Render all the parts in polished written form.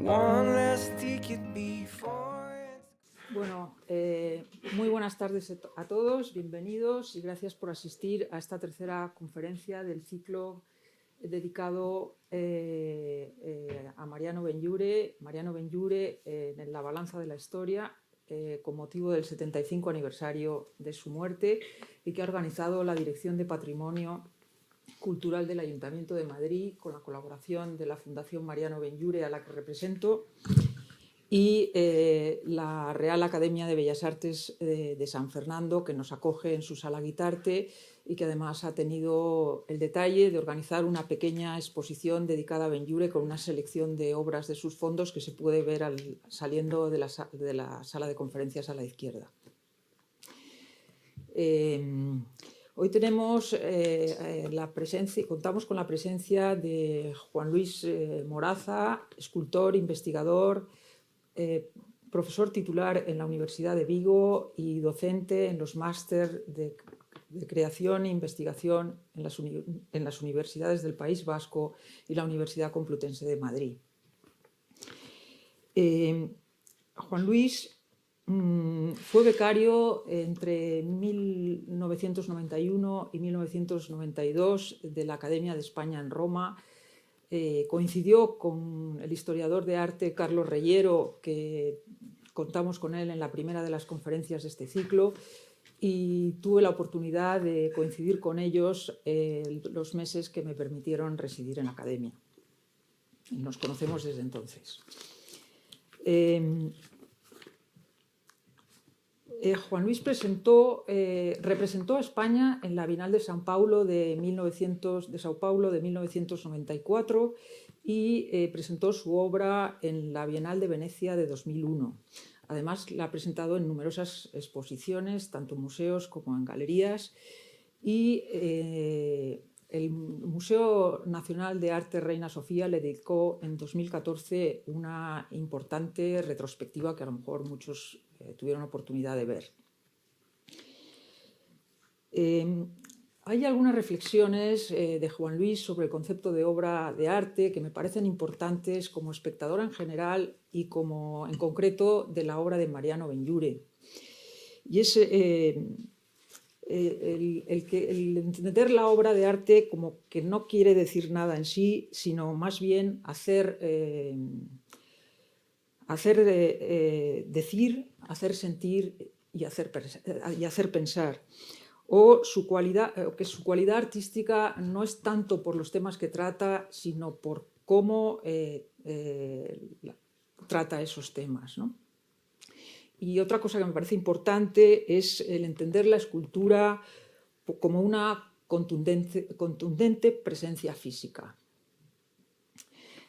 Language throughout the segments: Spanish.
One less ticket before. Bueno, muy buenas tardes a todos, bienvenidos y gracias por asistir a esta tercera conferencia del ciclo dedicado a Mariano Benlliure. Mariano Benlliure en la balanza de la historia con motivo del 75 aniversario de su muerte y que ha organizado la Dirección de Patrimonio Cultural del Ayuntamiento de Madrid con la colaboración de la Fundación Mariano Benlliure, a la que represento, y la Real Academia de Bellas Artes de San Fernando, que nos acoge en su sala Guitarte y que además ha tenido el detalle de organizar una pequeña exposición dedicada a Benlliure con una selección de obras de sus fondos que se puede ver saliendo de la sala de conferencias a la izquierda. Hoy tenemos contamos con la presencia de Juan Luis Moraza, escultor, investigador, profesor titular en la Universidad de Vigo y docente en los máster de creación e investigación en las universidades del País Vasco y la Universidad Complutense de Madrid. Juan Luis fue becario entre 1991 y 1992 de la Academia de España en Roma. Coincidió con el historiador de arte Carlos Reyero, que contamos con él en la primera de las conferencias de este ciclo, y tuve la oportunidad de coincidir con ellos los meses que me permitieron residir en la Academia. Nos conocemos desde entonces. Juan Luis representó a España en la Bienal de Sao Paulo de 1994 y presentó su obra en la Bienal de Venecia de 2001. Además, la ha presentado en numerosas exposiciones, tanto en museos como en galerías, y el Museo Nacional de Arte Reina Sofía le dedicó en 2014 una importante retrospectiva que a lo mejor muchos tuvieron oportunidad de ver. Hay algunas reflexiones de Juan Luis sobre el concepto de obra de arte que me parecen importantes como espectadora en general y como en concreto de la obra de Mariano Benlliure. Y es el entender la obra de arte como que no quiere decir nada en sí, sino más bien decir, hacer sentir y hacer pensar. O que su cualidad artística no es tanto por los temas que trata, sino por cómo trata esos temas, ¿no? Y otra cosa que me parece importante es el entender la escultura como una contundente presencia física.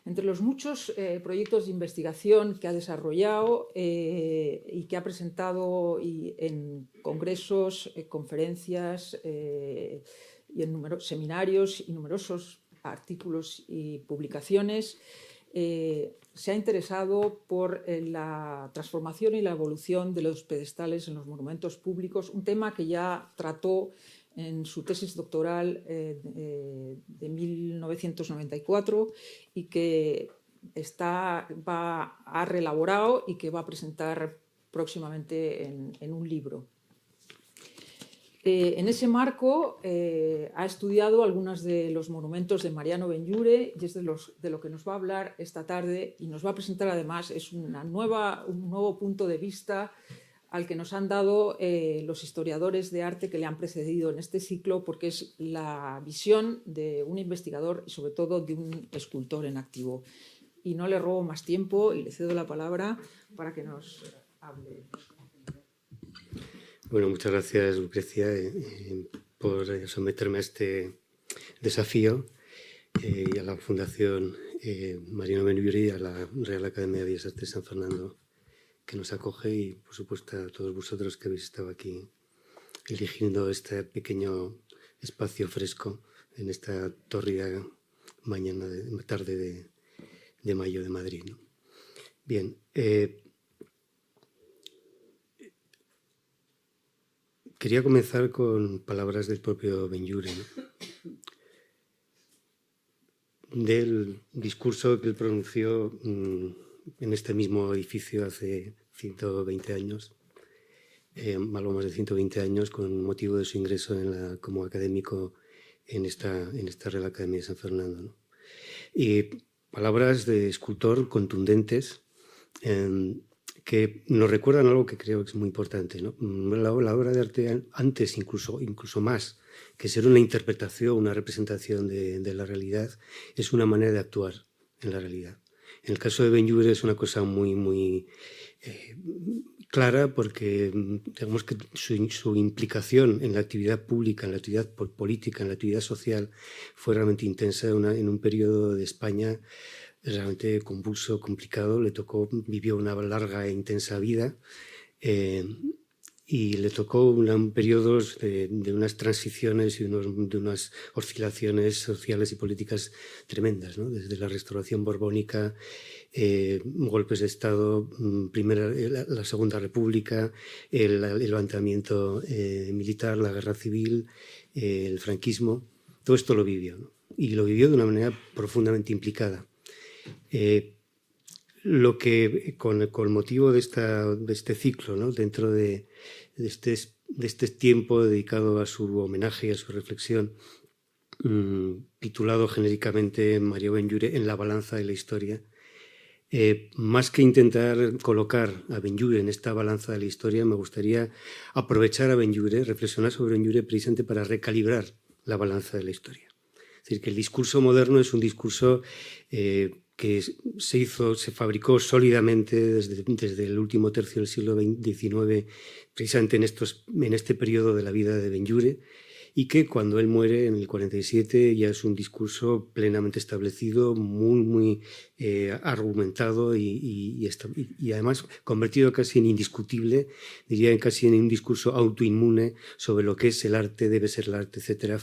Entre los muchos proyectos de investigación que ha desarrollado y que ha presentado en congresos, conferencias y en seminarios y numerosos artículos y publicaciones, se ha interesado por la transformación y la evolución de los pedestales en los monumentos públicos, un tema que ya trató en su tesis doctoral de 1994 y que ha reelaborado y que va a presentar próximamente en un libro. En ese marco ha estudiado algunos de los monumentos de Mariano Benlliure y es de lo que nos va a hablar esta tarde y nos va a presentar además es un nuevo punto de vista al que nos han dado los historiadores de arte que le han precedido en este ciclo, porque es la visión de un investigador y sobre todo de un escultor en activo. Y no le robo más tiempo y le cedo la palabra para que nos hable. Bueno, muchas gracias, Lucrecia, por someterme a este desafío y a la Fundación Mariano Benlliure y a la Real Academia de Bellas Artes de San Fernando, que nos acoge, y por supuesto a todos vosotros que habéis estado aquí eligiendo este pequeño espacio fresco en esta tórrida tarde de mayo de Madrid, ¿no? Bien, quería comenzar con palabras del propio Benlliure, ¿no? Del discurso que él pronunció en este mismo edificio hace 120 años, algo más de 120 años, con motivo de su ingreso como académico en esta Real Academia de San Fernando, ¿no? Y palabras de escultor contundentes, que nos recuerdan algo que creo que es muy importante, ¿no? La obra de arte, antes incluso más que ser una interpretación, una representación de la realidad, es una manera de actuar en la realidad. En el caso de Benlliure es una cosa muy clara, porque digamos que su implicación en la actividad pública, en la actividad política, en la actividad social, fue realmente intensa en un periodo de España realmente convulso, complicado. Vivió una larga e intensa vida, y le tocó periodos de unas transiciones y de unas oscilaciones sociales y políticas tremendas, ¿no? Desde la restauración borbónica, golpes de Estado, la Segunda República, el levantamiento militar, la guerra civil, el franquismo. Todo esto lo vivió, ¿no? Y lo vivió de una manera profundamente implicada. Lo que con motivo de este ciclo, ¿no? Dentro de este tiempo dedicado a su homenaje y a su reflexión, titulado genéricamente Mario Benlliure en la balanza de la historia, más que intentar colocar a Benlliure en esta balanza de la historia, me gustaría aprovechar a Benlliure, reflexionar sobre Benlliure precisamente para recalibrar la balanza de la historia. Es decir, que el discurso moderno es un discurso que se fabricó sólidamente desde el último tercio del siglo XIX, precisamente en este periodo de la vida de Benlliure, y que cuando él muere en el 47 ya es un discurso plenamente establecido, muy argumentado y además convertido casi en indiscutible, diría casi en un discurso autoinmune sobre lo que es el arte, debe ser el arte, etcétera,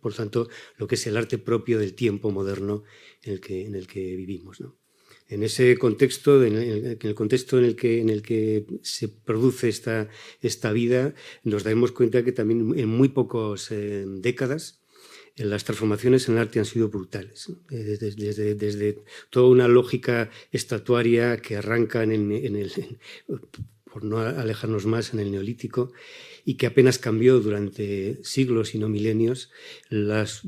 por tanto, lo que es el arte propio del tiempo moderno en el que vivimos, ¿no? En ese contexto, en el contexto en el que se produce esta vida, nos damos cuenta que también en muy pocas décadas las transformaciones en el arte han sido brutales, ¿no? Desde toda una lógica estatuaria que arranca por no alejarnos más, en el Neolítico, y que apenas cambió durante siglos y no milenios. Las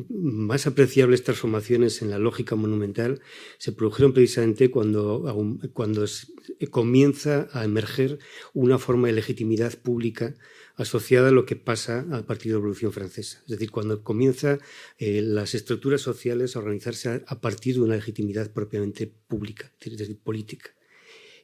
más apreciables transformaciones en la lógica monumental se produjeron precisamente cuando comienza a emerger una forma de legitimidad pública asociada a lo que pasa a partir de la Revolución Francesa. Es decir, cuando comienzan las estructuras sociales a organizarse a partir de una legitimidad propiamente pública, es decir, política.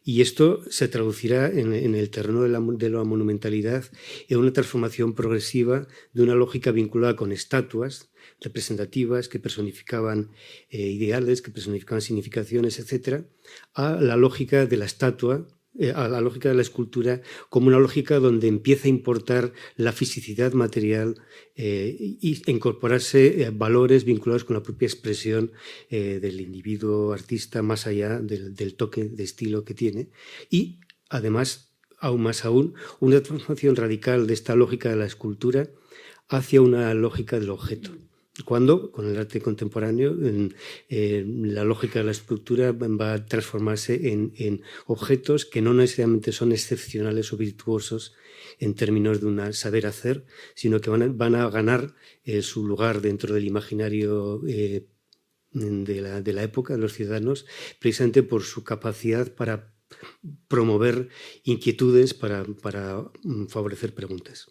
Y esto se traducirá en el terreno de la monumentalidad en una transformación progresiva de una lógica vinculada con estatuas representativas que personificaban ideales, que personificaban significaciones, etc., a la lógica de la estatua, a la lógica de la escultura como una lógica donde empieza a importar la fisicidad material y incorporarse valores vinculados con la propia expresión del individuo artista, más allá del toque de estilo que tiene. Y además, aún más aún, una transformación radical de esta lógica de la escultura hacia una lógica del objeto. Cuando, con el arte contemporáneo, la lógica de la escultura va a transformarse en objetos que no necesariamente son excepcionales o virtuosos en términos de un saber hacer, sino que van a ganar su lugar dentro del imaginario de la época, de los ciudadanos, precisamente por su capacidad para promover inquietudes, para favorecer preguntas.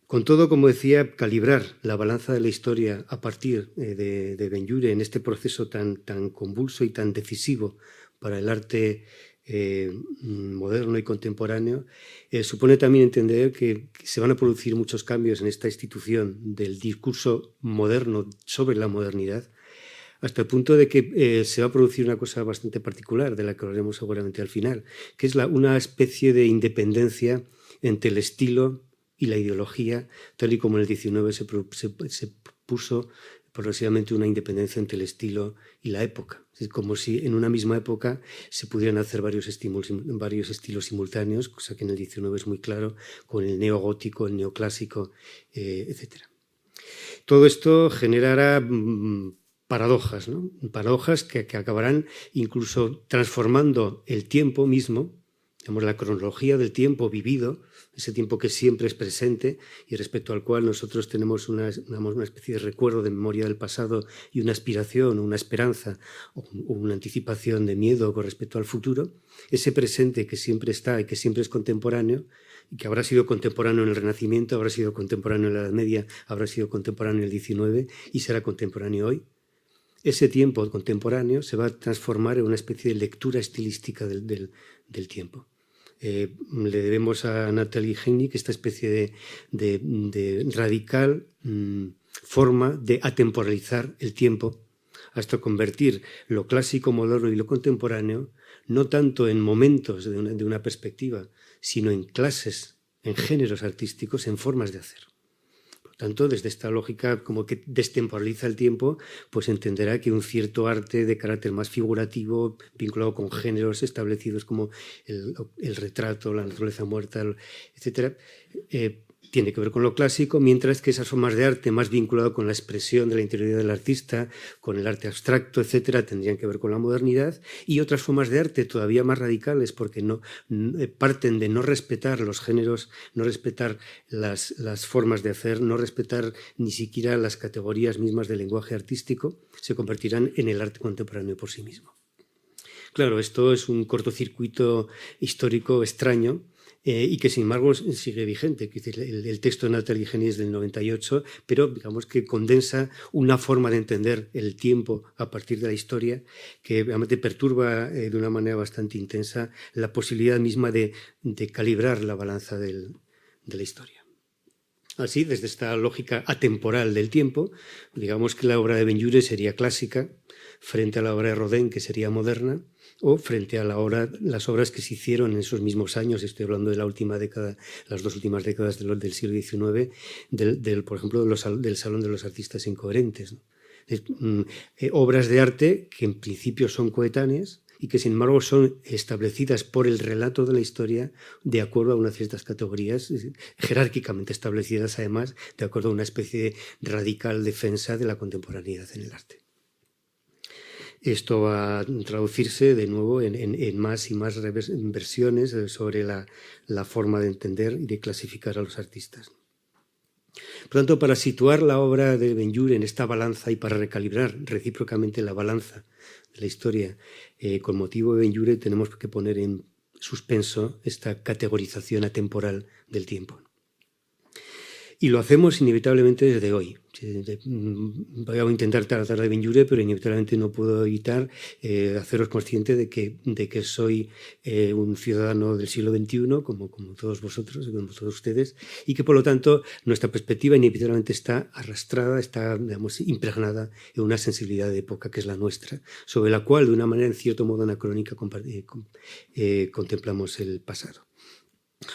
Con todo, como decía, calibrar la balanza de la historia a partir de Benlliure en este proceso tan convulso y tan decisivo para el arte moderno y contemporáneo, supone también entender que se van a producir muchos cambios en esta institución del discurso moderno sobre la modernidad, hasta el punto de que se va a producir una cosa bastante particular, de la que hablaremos seguramente al final, que es una especie de independencia entre el estilo y la ideología, tal y como en el XIX se puso progresivamente una independencia entre el estilo y la época. Es como si en una misma época se pudieran hacer varios estilos simultáneos, cosa que en el XIX es muy claro, con el neogótico, el neoclásico, etc. Todo esto generará paradojas, ¿no? Paradojas que acabarán incluso transformando el tiempo mismo, digamos, la cronología del tiempo vivido, ese tiempo que siempre es presente y respecto al cual nosotros tenemos una especie de recuerdo, de memoria del pasado y una aspiración, una esperanza o una anticipación de miedo con respecto al futuro, ese presente que siempre está y que siempre es contemporáneo, y que habrá sido contemporáneo en el Renacimiento, habrá sido contemporáneo en la Edad Media, habrá sido contemporáneo en el XIX y será contemporáneo hoy. Ese tiempo contemporáneo se va a transformar en una especie de lectura estilística del tiempo. Le debemos a Natalie Henig esta especie de radical forma de atemporalizar el tiempo hasta convertir lo clásico, moderno y lo contemporáneo no tanto en momentos de una perspectiva, sino en clases, en géneros artísticos, en formas de hacer. Por tanto, desde esta lógica como que destemporaliza el tiempo, pues entenderá que un cierto arte de carácter más figurativo, vinculado con géneros establecidos como el retrato, la naturaleza muerta, etcétera, tiene que ver con lo clásico, mientras que esas formas de arte más vinculadas con la expresión de la interioridad del artista, con el arte abstracto, etcétera, tendrían que ver con la modernidad, y otras formas de arte todavía más radicales, porque parten de no respetar los géneros, no respetar las formas de hacer, no respetar ni siquiera las categorías mismas del lenguaje artístico, se convertirán en el arte contemporáneo por sí mismo. Claro, esto es un cortocircuito histórico extraño, y que sin embargo sigue vigente. El texto de Natalie Henig es del 98, pero digamos que condensa una forma de entender el tiempo a partir de la historia que realmente perturba de una manera bastante intensa la posibilidad misma de calibrar la balanza de la historia. Así, desde esta lógica atemporal del tiempo, digamos que la obra de Benlliure sería clásica frente a la obra de Rodin, que sería moderna, o frente a las obras que se hicieron en esos mismos años, estoy hablando de la última década, las dos últimas décadas del siglo XIX, por ejemplo, del Salón de los Artistas Incoherentes, ¿no? Obras de arte que en principio son coetáneas y que sin embargo son establecidas por el relato de la historia de acuerdo a unas ciertas categorías jerárquicamente establecidas, además, de acuerdo a una especie de radical defensa de la contemporaneidad en el arte. Esto va a traducirse de nuevo en más y más versiones sobre la forma de entender y de clasificar a los artistas. Por tanto, para situar la obra de Benlliure en esta balanza y para recalibrar recíprocamente la balanza de la historia, con motivo de Benlliure tenemos que poner en suspenso esta categorización atemporal del tiempo. Y lo hacemos inevitablemente desde hoy. Voy a intentar tratar de Benlliure, pero inevitablemente no puedo evitar haceros consciente de que soy un ciudadano del siglo XXI, como todos vosotros, como todos ustedes, y que por lo tanto nuestra perspectiva inevitablemente está arrastrada, está, digamos, impregnada en una sensibilidad de época que es la nuestra, sobre la cual de una manera en cierto modo anacrónica contemplamos el pasado.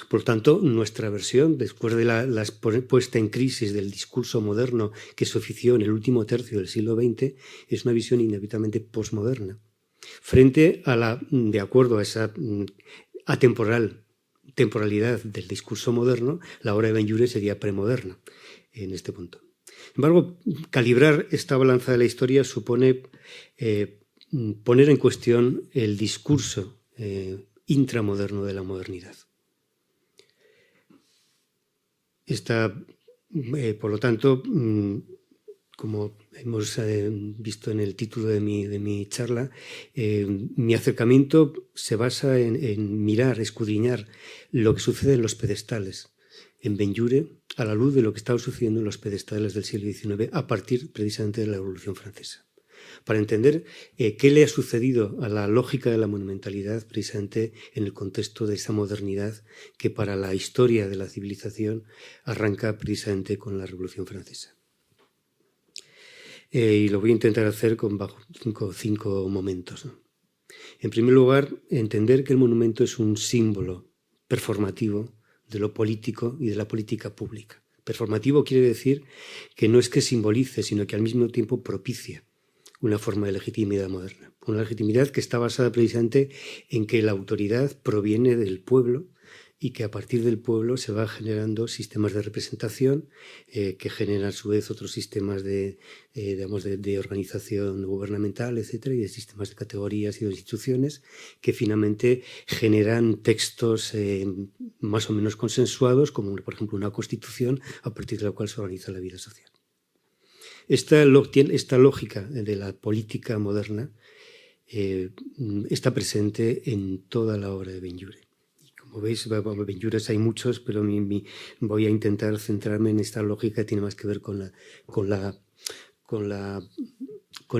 Por tanto, nuestra versión, después de la puesta en crisis del discurso moderno que se ofició en el último tercio del siglo XX, es una visión inevitablemente posmoderna. Frente a de acuerdo a esa temporalidad del discurso moderno, la obra de Benlliure sería premoderna en este punto. Sin embargo, calibrar esta balanza de la historia supone poner en cuestión el discurso intramoderno de la modernidad. Por lo tanto, como hemos visto en el título de mi charla, mi acercamiento se basa en mirar, escudriñar lo que sucede en los pedestales, en Benlliure, a la luz de lo que estaba sucediendo en los pedestales del siglo XIX a partir precisamente de la Revolución Francesa, para entender qué le ha sucedido a la lógica de la monumentalidad precisamente en el contexto de esa modernidad que para la historia de la civilización arranca precisamente con la Revolución Francesa. Y lo voy a intentar hacer bajo cinco momentos, ¿no? En primer lugar, entender que el monumento es un símbolo performativo de lo político y de la política pública. Performativo quiere decir que no es que simbolice, sino que al mismo tiempo propicia una forma de legitimidad moderna. Una legitimidad que está basada precisamente en que la autoridad proviene del pueblo y que a partir del pueblo se van generando sistemas de representación que generan a su vez otros sistemas de organización gubernamental, etcétera, y de sistemas de categorías y de instituciones que finalmente generan textos más o menos consensuados, como por ejemplo una constitución a partir de la cual se organiza la vida social. Esta lógica de la política moderna está presente en toda la obra de Benlliure. Como veis, Benllures hay muchos, pero voy a intentar centrarme en esta lógica que tiene más que ver con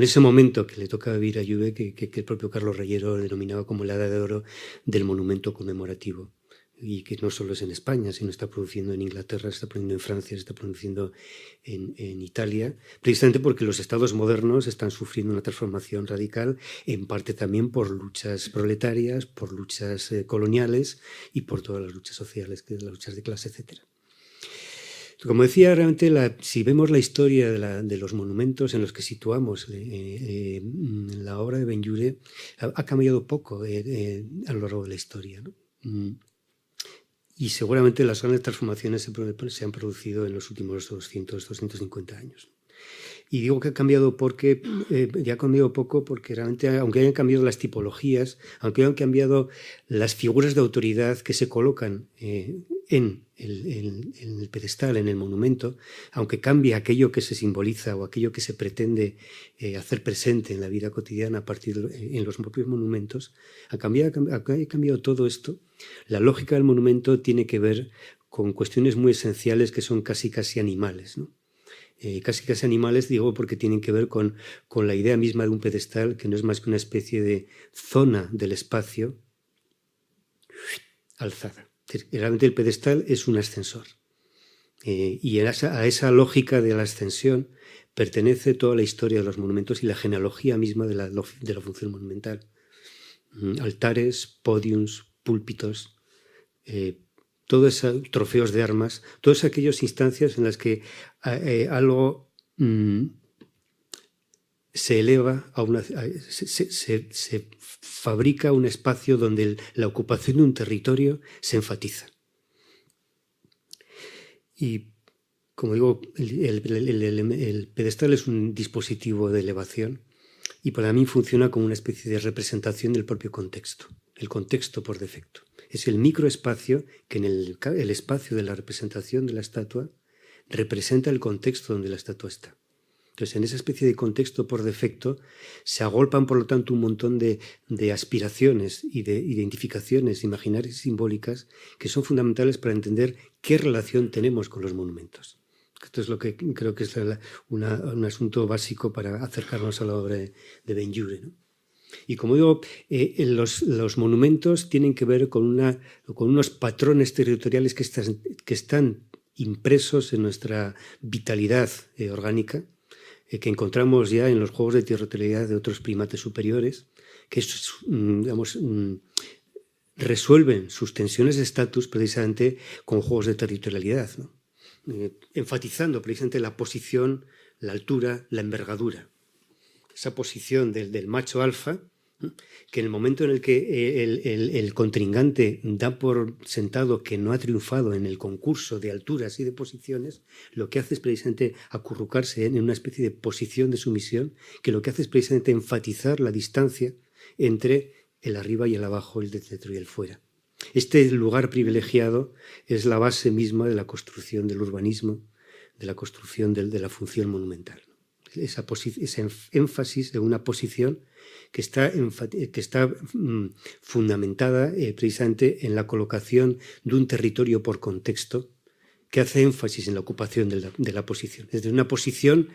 ese momento que le toca vivir a Lluve, que el propio Carlos Reyero denominaba como la edad de oro del monumento conmemorativo. Y que no solo es en España, sino está produciendo en Inglaterra, está produciendo en Francia, está produciendo en Italia, precisamente porque los estados modernos están sufriendo una transformación radical, en parte también por luchas proletarias, por luchas coloniales y por todas las luchas sociales, las luchas de clase, etc. Como decía, realmente si vemos la historia de los monumentos en los que situamos la obra de Benlliure, ha cambiado poco a lo largo de la historia, ¿no? Y seguramente las grandes transformaciones se han producido en los últimos 200, 250 años. Y digo que ha cambiado porque ya ha cambiado poco porque realmente, aunque hayan cambiado las tipologías, aunque hayan cambiado las figuras de autoridad que se colocan en el pedestal, en el monumento, aunque cambie aquello que se simboliza o aquello que se pretende hacer presente en la vida cotidiana a partir en los propios monumentos, ha cambiado todo esto. La lógica del monumento tiene que ver con cuestiones muy esenciales que son casi animales, ¿no? Casi animales, digo, porque tienen que ver con la idea misma de un pedestal, que no es más que una especie de zona del espacio alzada. Realmente el pedestal es un ascensor. Y a esa lógica de la ascensión pertenece toda la historia de los monumentos y la genealogía misma de la función monumental. Altares, podiums, púlpitos, todos esos trofeos de armas, todas aquellas instancias en las que algo se eleva se fabrica un espacio donde la ocupación de un territorio se enfatiza. Y como digo, el pedestal es un dispositivo de elevación y para mí funciona como una especie de representación del propio contexto, el contexto por defecto. Es el microespacio que en el espacio de la representación de la estatua representa el contexto donde la estatua está. Entonces, en esa especie de contexto por defecto se agolpan, por lo tanto, un montón de aspiraciones y de identificaciones imaginarias y simbólicas que son fundamentales para entender qué relación tenemos con los monumentos. Esto es lo que creo que es un asunto básico para acercarnos a la obra de Benlliure, ¿no? Y como digo, los monumentos tienen que ver con unos patrones territoriales que están impresos en nuestra vitalidad orgánica, que encontramos ya en los juegos de territorialidad de otros primates superiores, que resuelven sus tensiones de estatus precisamente con juegos de territorialidad, ¿no? Enfatizando precisamente la posición, la altura, la envergadura. Esa posición del macho alfa, que en el momento en el que el contrincante da por sentado que no ha triunfado en el concurso de alturas y de posiciones, lo que hace es precisamente acurrucarse en una especie de posición de sumisión, que lo que hace es precisamente enfatizar la distancia entre el arriba y el abajo, el dentro y el fuera. Este lugar privilegiado es la base misma de la construcción del urbanismo, de la construcción de la función monumental. Ese énfasis de una posición que está fundamentada precisamente en la colocación de un territorio por contexto, que hace énfasis en la ocupación de la posición. Es decir, una posición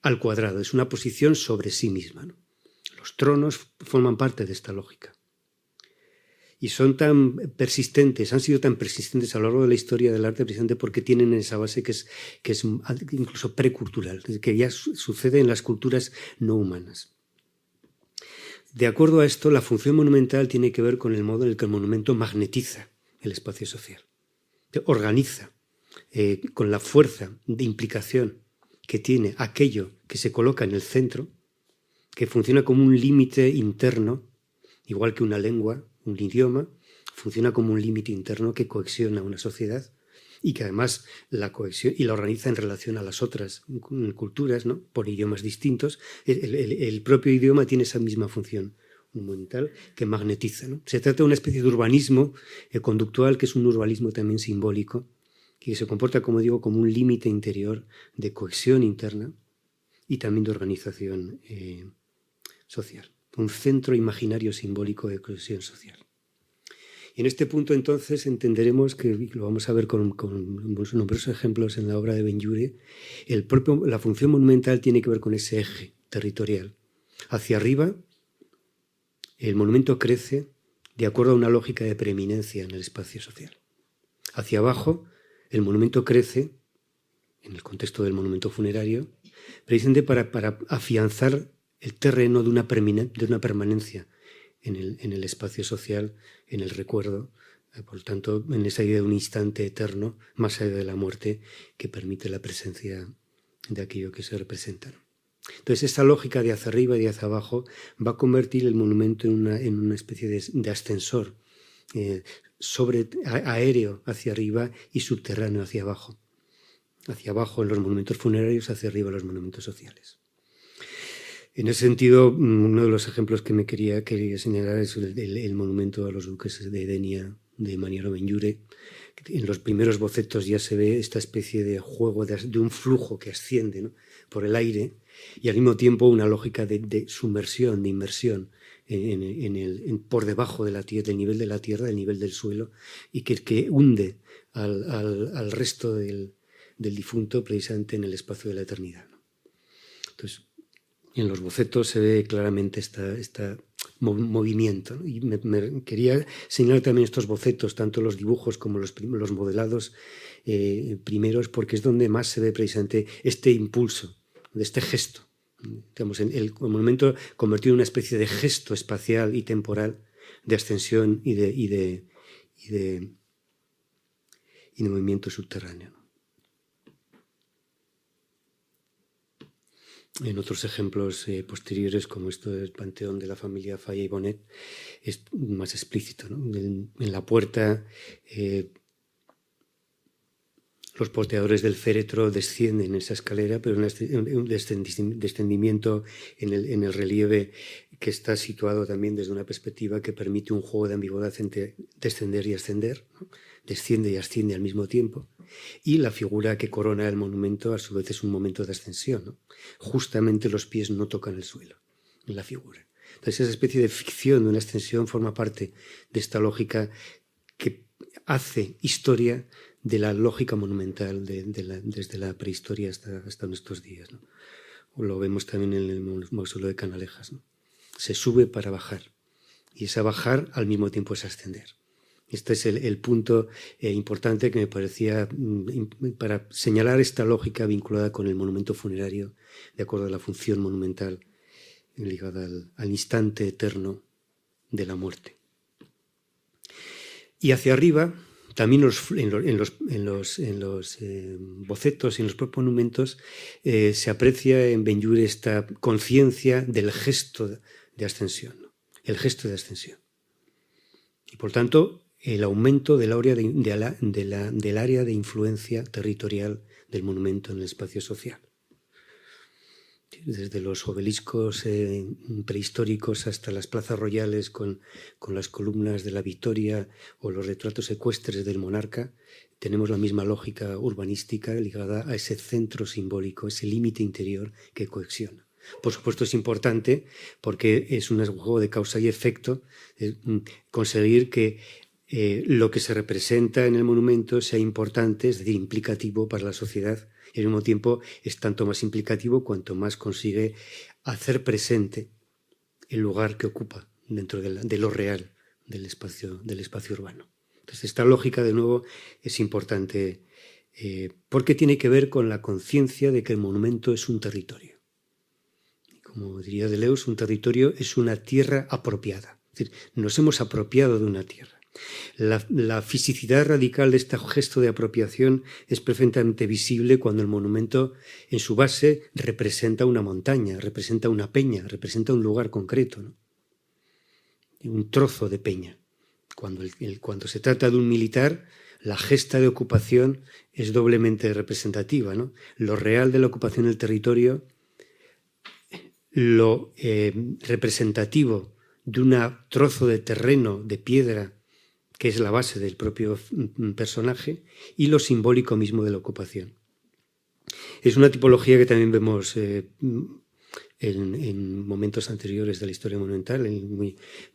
al cuadrado, es una posición sobre sí misma, ¿no? Los tronos forman parte de esta lógica. Y son tan persistentes, han sido tan persistentes a lo largo de la historia del arte precisamente porque tienen esa base que es incluso precultural, que ya sucede en las culturas no humanas. De acuerdo a esto, la función monumental tiene que ver con el modo en el que el monumento magnetiza el espacio social, organiza con la fuerza de implicación que tiene aquello que se coloca en el centro, que funciona como un límite interno, igual que una lengua, un idioma, funciona como un límite interno que cohesiona una sociedad y que además la cohesión y la organiza en relación a las otras culturas, ¿no? Por idiomas distintos. El propio idioma tiene esa misma función monumental que magnetiza, ¿no? Se trata de una especie de urbanismo conductual, que es un urbanismo también simbólico, que se comporta, como digo, como un límite interior de cohesión interna y también de organización social. Un centro imaginario simbólico de cohesión social. Y en este punto, entonces, entenderemos que, lo vamos a ver con numerosos ejemplos en la obra de Benlliure, la función monumental tiene que ver con ese eje territorial. Hacia arriba, el monumento crece de acuerdo a una lógica de preeminencia en el espacio social. Hacia abajo, el monumento crece, en el contexto del monumento funerario, precisamente para afianzar el terreno de una permanencia en el espacio social, en el recuerdo, por lo tanto, en esa idea de un instante eterno, más allá de la muerte, que permite la presencia de aquello que se representa. Entonces, esa lógica de hacia arriba y de hacia abajo va a convertir el monumento en una especie de ascensor aéreo hacia arriba y subterráneo hacia abajo. Hacia abajo en los monumentos funerarios, hacia arriba en los monumentos sociales. En ese sentido, uno de los ejemplos que quería señalar es el monumento a los duques de Denia de Mariano Benlliure. En los primeros bocetos ya se ve esta especie de juego de un flujo que asciende, ¿no?, por el aire, y al mismo tiempo una lógica de sumersión, de inmersión por debajo de la tierra, del nivel de la tierra, del nivel del suelo, y que hunde al resto del difunto precisamente en el espacio de la eternidad, ¿no? Entonces, en los bocetos se ve claramente este movimiento, ¿no? Y quería señalar también estos bocetos, tanto los dibujos como los modelados primeros, porque es donde más se ve precisamente este impulso, de este gesto. Digamos, el monumento convertido en una especie de gesto espacial y temporal de ascensión y de movimiento subterráneo. En otros ejemplos posteriores, como esto del panteón de la familia Falla y Bonet, es más explícito, ¿no? En la puerta, los porteadores del féretro descienden esa escalera, pero un descendimiento en el relieve que está situado también desde una perspectiva que permite un juego de ambigüedad entre descender y ascender, ¿no? Desciende y asciende al mismo tiempo. Y la figura que corona el monumento a su vez es un momento de ascensión, ¿no? Justamente los pies no tocan el suelo en la figura. Entonces esa especie de ficción de una ascensión forma parte de esta lógica que hace historia de la lógica monumental desde la prehistoria hasta nuestros días, ¿no? Lo vemos también en el mausoleo de Canalejas, ¿no? Se sube para bajar, y ese bajar al mismo tiempo es ascender. Este es el punto importante que me parecía para señalar esta lógica vinculada con el monumento funerario, de acuerdo a la función monumental ligada al instante eterno de la muerte. Y hacia arriba, también en los bocetos y en los propios monumentos se aprecia en Benlliure esta conciencia del gesto de ascensión, ¿no? El gesto de ascensión. Y por tanto, el aumento del área de influencia territorial del monumento en el espacio social. Desde los obeliscos prehistóricos hasta las plazas royales con las columnas de la Victoria o los retratos ecuestres del monarca, tenemos la misma lógica urbanística ligada a ese centro simbólico, ese límite interior que cohesiona. Por supuesto es importante porque es un juego de causa y efecto, conseguir que lo que se representa en el monumento sea importante, es decir, implicativo para la sociedad, y al mismo tiempo es tanto más implicativo cuanto más consigue hacer presente el lugar que ocupa dentro de lo real del espacio urbano. Entonces esta lógica, de nuevo, es importante porque tiene que ver con la conciencia de que el monumento es un territorio. Como diría Deleuze, un territorio es una tierra apropiada. Es decir, nos hemos apropiado de una tierra. La fisicidad radical de este gesto de apropiación es perfectamente visible cuando el monumento en su base representa una montaña, representa una peña, representa un lugar concreto, ¿no? Un trozo de peña, Cuando se trata de un militar, la gesta de ocupación es doblemente representativa, ¿no? Lo real de la ocupación del territorio, lo representativo de un trozo de terreno, de piedra, que es la base del propio personaje, y lo simbólico mismo de la ocupación. Es una tipología que también vemos en momentos anteriores de la historia monumental,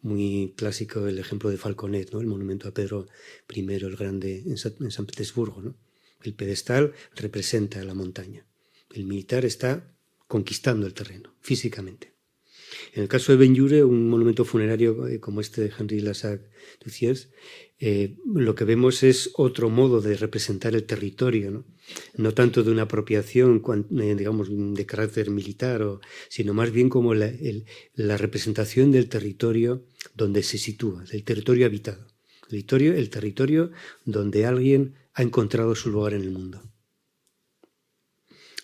muy clásico el ejemplo de Falconet, ¿no? El monumento a Pedro I el Grande en San Petersburgo, ¿no? El pedestal representa la montaña. El militar está conquistando el terreno físicamente. En el caso de Benlliure, un monumento funerario como este de Henri Lassac-Duciers, lo que vemos es otro modo de representar el territorio, ¿no? No tanto de una apropiación, digamos, de carácter militar, sino más bien como la representación del territorio donde se sitúa, del territorio habitado, el territorio donde alguien ha encontrado su lugar en el mundo.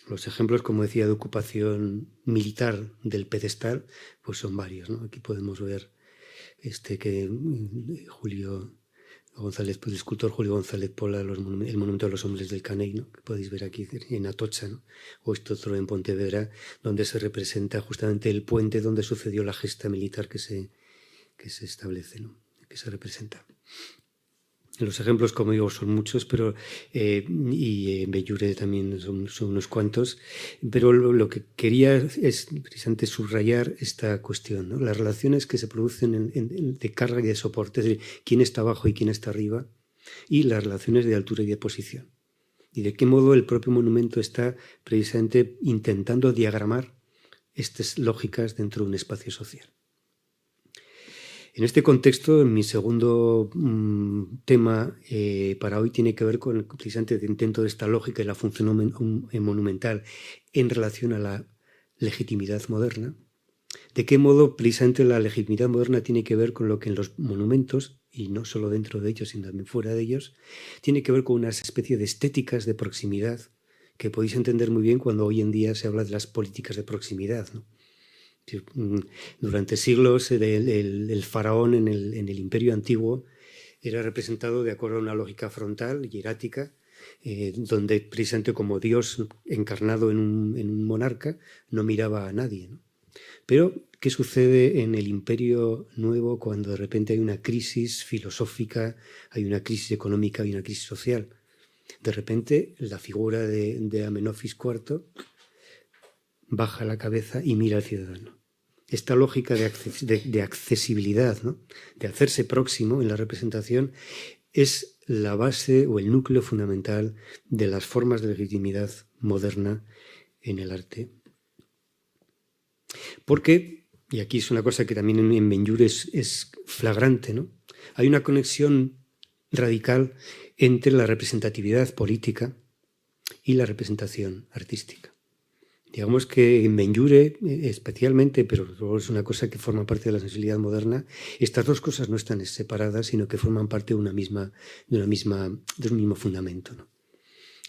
Los ejemplos, como decía, de ocupación militar del pedestal, pues son varios, ¿no? Aquí podemos ver que Julio González, pues el escultor Julio González Pola, el monumento de los hombres del Caney, ¿no? Que podéis ver aquí en Atocha, ¿no? O esto otro en Pontevedra, donde se representa justamente el puente donde sucedió la gesta militar que se establece, ¿no? Que se representa. Los ejemplos, como digo, son muchos, pero y en Benlliure también son unos cuantos, pero lo que quería es precisamente subrayar esta cuestión, ¿no? Las relaciones que se producen de carga y de soporte, es decir, quién está abajo y quién está arriba, y las relaciones de altura y de posición. Y de qué modo el propio monumento está precisamente intentando diagramar estas lógicas dentro de un espacio social. En este contexto, mi segundo tema para hoy tiene que ver con precisamente el intento de esta lógica y la función monumental en relación a la legitimidad moderna. De qué modo precisamente la legitimidad moderna tiene que ver con lo que en los monumentos, y no solo dentro de ellos, sino también fuera de ellos, tiene que ver con una especie de estéticas de proximidad que podéis entender muy bien cuando hoy en día se habla de las políticas de proximidad, ¿no? Durante siglos el faraón en el imperio antiguo era representado de acuerdo a una lógica frontal, hierática, donde precisamente como Dios encarnado en un monarca no miraba a nadie, ¿no? Pero, ¿qué sucede en el imperio nuevo cuando de repente hay una crisis filosófica, hay una crisis económica, hay una crisis social? De repente la figura de Amenofis IV baja la cabeza y mira al ciudadano. Esta lógica de accesibilidad, ¿no? De hacerse próximo en la representación, es la base o el núcleo fundamental de las formas de legitimidad moderna en el arte. Porque, y aquí es una cosa que también en Benlliure es flagrante, ¿no? Hay una conexión radical entre la representatividad política y la representación artística. Digamos que en Benlliure especialmente, pero es una cosa que forma parte de la sensibilidad moderna, estas dos cosas no están separadas, sino que forman parte de un mismo fundamento, ¿no?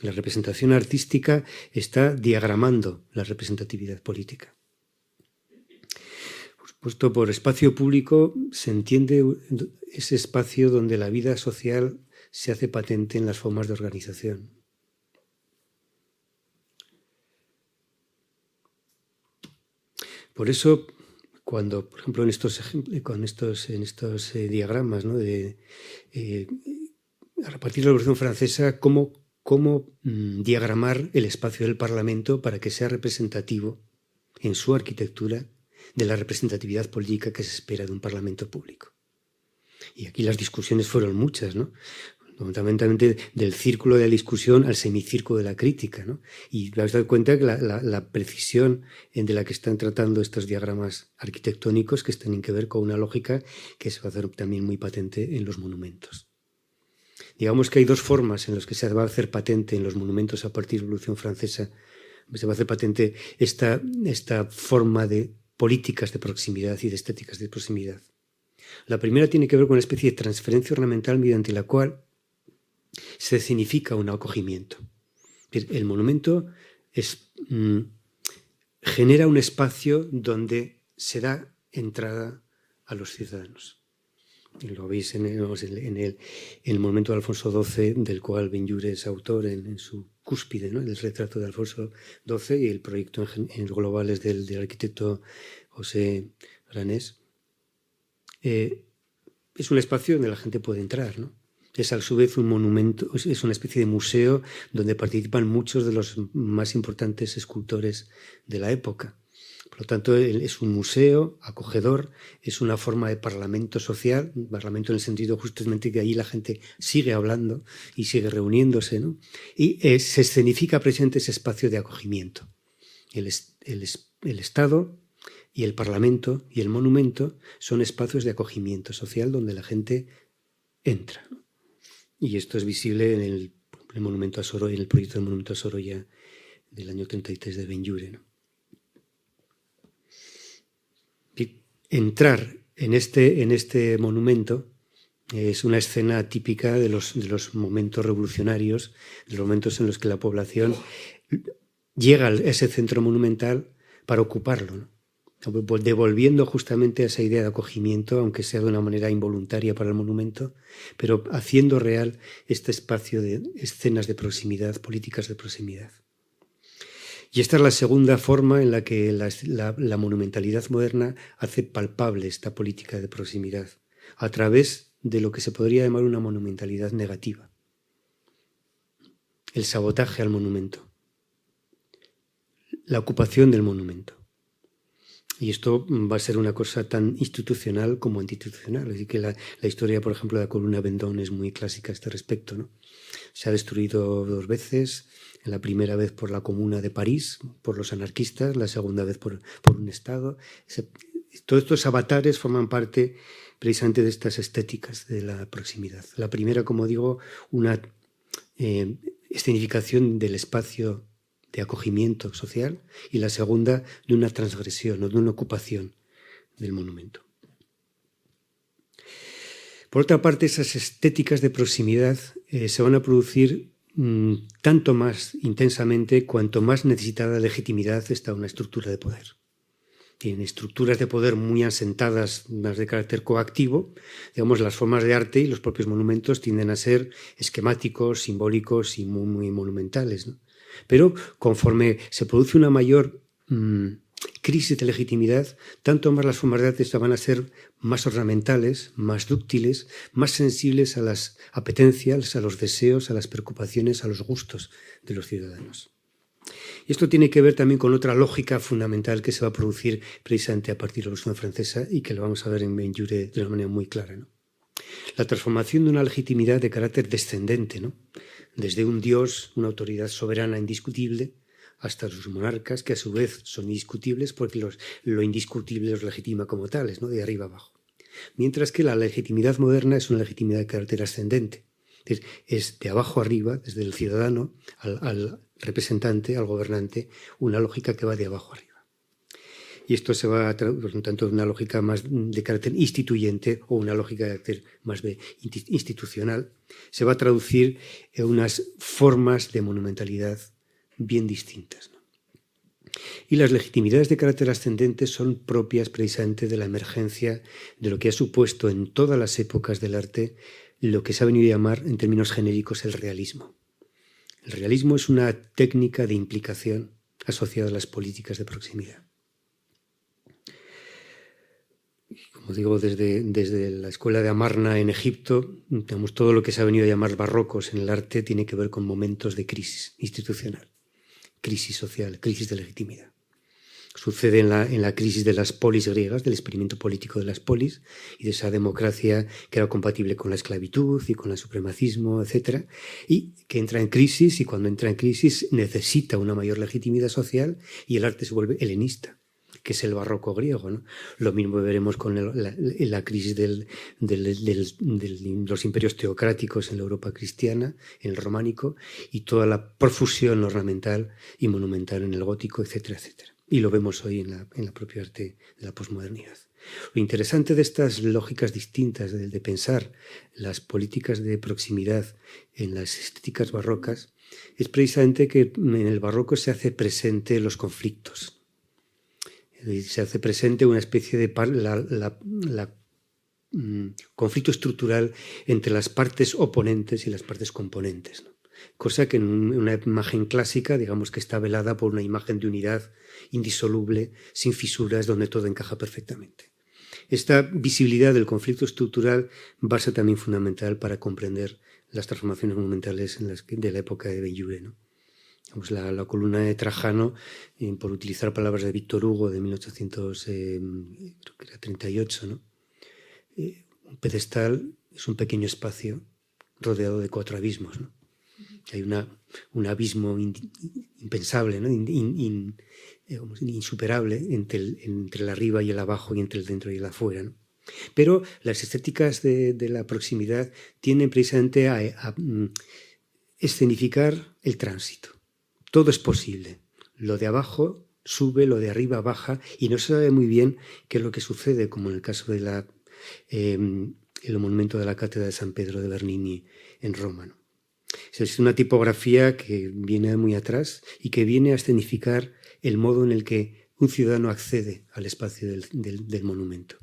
La representación artística está diagramando la representatividad política. Por supuesto, por espacio público se entiende ese espacio donde la vida social se hace patente en las formas de organización. Por eso, cuando, por ejemplo, en estos diagramas, ¿no? A partir de la Revolución Francesa, cómo diagramar el espacio del Parlamento para que sea representativo en su arquitectura de la representatividad política que se espera de un Parlamento público. Y aquí las discusiones fueron muchas, ¿no? Fundamentalmente del círculo de la discusión al semicírculo de la crítica, ¿no? Y te has dado cuenta que la precisión de la que están tratando estos diagramas arquitectónicos que tienen que ver con una lógica que se va a hacer también muy patente en los monumentos. Digamos que hay dos formas en las que se va a hacer patente en los monumentos a partir de la Revolución Francesa. Se va a hacer patente esta forma de políticas de proximidad y de estéticas de proximidad. La primera tiene que ver con una especie de transferencia ornamental mediante la cual se significa un acogimiento. El monumento genera un espacio donde se da entrada a los ciudadanos. Y lo veis en el monumento de Alfonso XII, del cual Benlliure es autor en su cúspide, ¿no? El retrato de Alfonso XII, y el proyecto en global es del arquitecto José Aranés. Es un espacio donde la gente puede entrar, ¿no? Es a su vez un monumento, es una especie de museo donde participan muchos de los más importantes escultores de la época. Por lo tanto, es un museo acogedor, es una forma de parlamento social, parlamento en el sentido justamente que ahí la gente sigue hablando y sigue reuniéndose, ¿no? Y se escenifica presente ese espacio de acogimiento. El Estado y el Parlamento y el monumento son espacios de acogimiento social donde la gente entra, ¿no? Y esto es visible en el monumento a Sorolla, en el proyecto del monumento a Sorolla del año 33 de Benlliure, ¿no? Entrar en este monumento es una escena típica de los momentos revolucionarios, de los momentos en los que la población llega a ese centro monumental para ocuparlo, ¿no? Devolviendo justamente esa idea de acogimiento, aunque sea de una manera involuntaria para el monumento, pero haciendo real este espacio de escenas de proximidad, políticas de proximidad. Y esta es la segunda forma en la que la monumentalidad moderna hace palpable esta política de proximidad, a través de lo que se podría llamar una monumentalidad negativa. El sabotaje al monumento, la ocupación del monumento. Y esto va a ser una cosa tan institucional como antiinstitucional. Así que la historia, por ejemplo, de la columna Vendôme es muy clásica a este respecto, ¿no? Se ha destruido 2 veces, la primera vez por la Comuna de París, por los anarquistas, la segunda vez por un Estado. Todos estos avatares forman parte precisamente de estas estéticas de la proximidad. La primera, como digo, una escenificación del espacio de acogimiento social, y la segunda de una transgresión o de una ocupación del monumento. Por otra parte, esas estéticas de proximidad se van a producir tanto más intensamente cuanto más necesitada legitimidad está una estructura de poder. Tienen estructuras de poder muy asentadas, más de carácter coactivo. Digamos, las formas de arte y los propios monumentos tienden a ser esquemáticos, simbólicos y muy monumentales, ¿no? Pero conforme se produce una mayor crisis de legitimidad, tanto más las formas de arte van a ser más ornamentales, más dúctiles, más sensibles a las apetencias, a los deseos, a las preocupaciones, a los gustos de los ciudadanos. Y esto tiene que ver también con otra lógica fundamental que se va a producir precisamente a partir de la Revolución Francesa y que lo vamos a ver en Benlliure de una manera muy clara, ¿no? La transformación de una legitimidad de carácter descendente, ¿no? Desde un dios, una autoridad soberana indiscutible, hasta los monarcas, que a su vez son indiscutibles porque lo indiscutible los legitima como tales, ¿no? De arriba abajo. Mientras que la legitimidad moderna es una legitimidad de carácter ascendente. Es de abajo arriba, desde el ciudadano al representante, al gobernante, una lógica que va de abajo arriba. Y esto se va a traducir, por lo tanto, una lógica más de carácter instituyente o una lógica de carácter más institucional, se va a traducir en unas formas de monumentalidad bien distintas, ¿no? Y las legitimidades de carácter ascendente son propias precisamente de la emergencia de lo que ha supuesto en todas las épocas del arte lo que se ha venido a llamar, en términos genéricos, el realismo. El realismo es una técnica de implicación asociada a las políticas de proximidad. Como digo, desde la escuela de Amarna en Egipto, digamos, todo lo que se ha venido a llamar barrocos en el arte tiene que ver con momentos de crisis institucional, crisis social, crisis de legitimidad. Sucede en la crisis de las polis griegas, del experimento político de las polis y de esa democracia que era compatible con la esclavitud y con el supremacismo, etc. Y que entra en crisis, y cuando entra en crisis necesita una mayor legitimidad social y el arte se vuelve helenista, que es el barroco griego, ¿no? Lo mismo veremos con la crisis de los imperios teocráticos en la Europa cristiana, en el románico, y toda la profusión ornamental y monumental en el gótico, etcétera, etcétera. Y lo vemos hoy en la propia arte de la posmodernidad. Lo interesante de estas lógicas distintas de pensar las políticas de proximidad en las estéticas barrocas es precisamente que en el barroco se hace presente los conflictos. Se hace presente una especie de la conflicto estructural entre las partes oponentes y las partes componentes, ¿no? Cosa que en una imagen clásica, digamos que está velada por una imagen de unidad indisoluble, sin fisuras, donde todo encaja perfectamente. Esta visibilidad del conflicto estructural va a ser también fundamental para comprender las transformaciones monumentales de la época de Benlliure, ¿no? La columna de Trajano, por utilizar palabras de Víctor Hugo de 1838, ¿no? Un pedestal es un pequeño espacio rodeado de 4 abismos, ¿no? Hay un abismo impensable, ¿no? Insuperable entre el arriba y el abajo y entre el dentro y el afuera, ¿no? Pero las estéticas de la proximidad tienden precisamente a escenificar el tránsito. Todo es posible. Lo de abajo sube, lo de arriba baja, y no se sabe muy bien qué es lo que sucede, como en el caso de el monumento de la Cátedra de San Pedro de Bernini en Roma, ¿no? Es una tipografía que viene muy atrás y que viene a escenificar el modo en el que un ciudadano accede al espacio del monumento.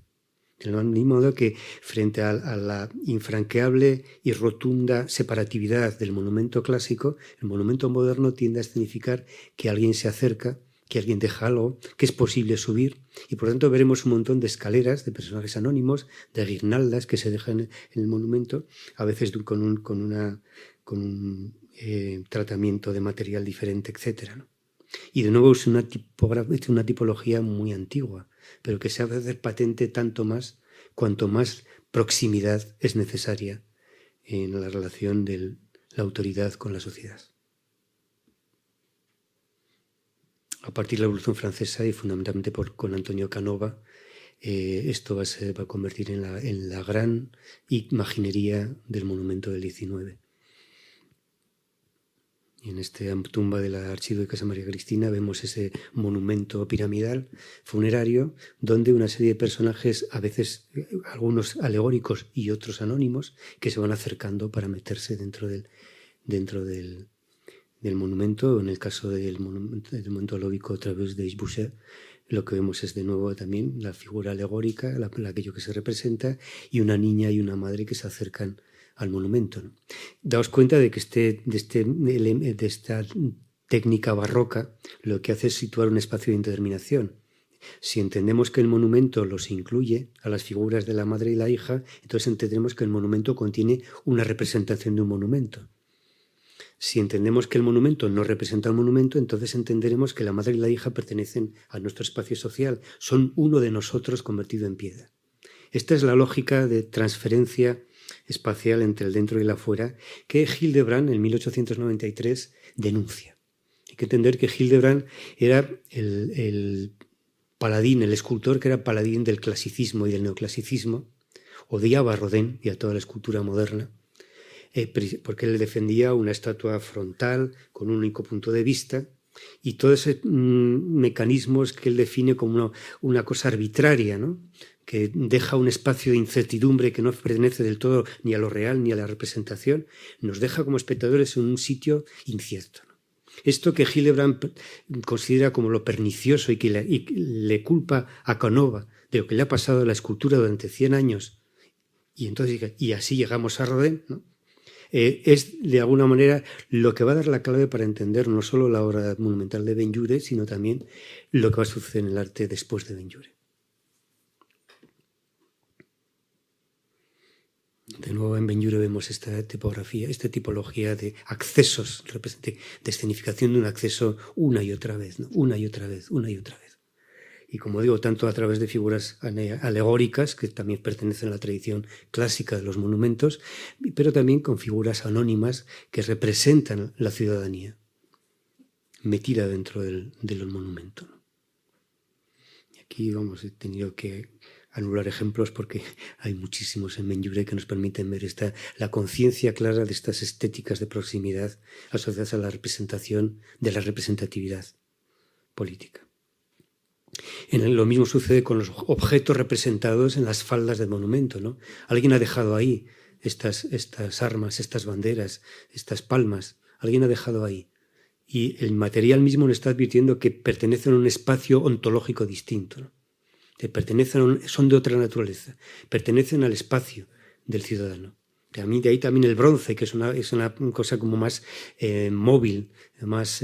Del mismo modo que frente a la infranqueable y rotunda separatividad del monumento clásico, el monumento moderno tiende a escenificar que alguien se acerca, que alguien deja algo, que es posible subir, y por tanto veremos un montón de escaleras, de personajes anónimos, de guirnaldas que se dejan en el monumento, a veces con un tratamiento de material diferente, etc., ¿no? Y de nuevo es una tipología muy antigua, pero que se hace hacer patente tanto más cuanto más proximidad es necesaria en la relación de la autoridad con la sociedad. A partir de la Revolución Francesa y fundamentalmente con Antonio Canova, esto va a convertir en la gran imaginería del monumento del 19. En esta tumba de la Archiduquesa Casa María Cristina vemos ese monumento piramidal funerario donde una serie de personajes, a veces algunos alegóricos y otros anónimos, que se van acercando para meterse dentro del monumento. En el caso del monumento lóbico Travers de Boucher, lo que vemos es de nuevo también la figura alegórica, aquello que se representa, y una niña y una madre que se acercan al monumento, ¿no? Daos cuenta de que de esta técnica barroca lo que hace es situar un espacio de indeterminación. Si entendemos que el monumento los incluye a las figuras de la madre y la hija, entonces entendemos que el monumento contiene una representación de un monumento. Si entendemos que el monumento no representa un monumento, entonces entenderemos que la madre y la hija pertenecen a nuestro espacio social, son uno de nosotros convertido en piedra. Esta es la lógica de transferencia espacial entre el dentro y el afuera que Hildebrand en 1893 denuncia. Hay que entender que Hildebrand era el paladín, el escultor que era paladín del clasicismo y del neoclasicismo, odiaba a Rodin y a toda la escultura moderna, porque él defendía una estatua frontal con un único punto de vista y todos esos mecanismos que él define como una cosa arbitraria, ¿no? Que deja un espacio de incertidumbre que no pertenece del todo ni a lo real ni a la representación, nos deja como espectadores en un sitio incierto, ¿no? Esto que Hildebrand considera como lo pernicioso y que le culpa a Canova de lo que le ha pasado a la escultura durante 100 años, y así llegamos a Rodin, ¿no? Es de alguna manera lo que va a dar la clave para entender no solo la obra monumental de Benlliure, sino también lo que va a suceder en el arte después de Benlliure. De nuevo en Benlliure vemos esta tipología de accesos, de escenificación de un acceso una y otra vez, ¿no? Una y otra vez. Y como digo, tanto a través de figuras alegóricas, que también pertenecen a la tradición clásica de los monumentos, pero también con figuras anónimas que representan la ciudadanía metida dentro del monumento, ¿no? Y aquí he tenido que anular ejemplos porque hay muchísimos en Benlliure que nos permiten ver la conciencia clara de estas estéticas de proximidad asociadas a la representación de la representatividad política. Lo mismo sucede con los objetos representados en las faldas del monumento, ¿no? Alguien ha dejado ahí estas armas, estas banderas, estas palmas. Alguien ha dejado ahí. Y el material mismo nos está advirtiendo que pertenecen a un espacio ontológico distinto, ¿no? son de otra naturaleza, pertenecen al espacio del ciudadano. De ahí también el bronce, que es una cosa como más móvil, más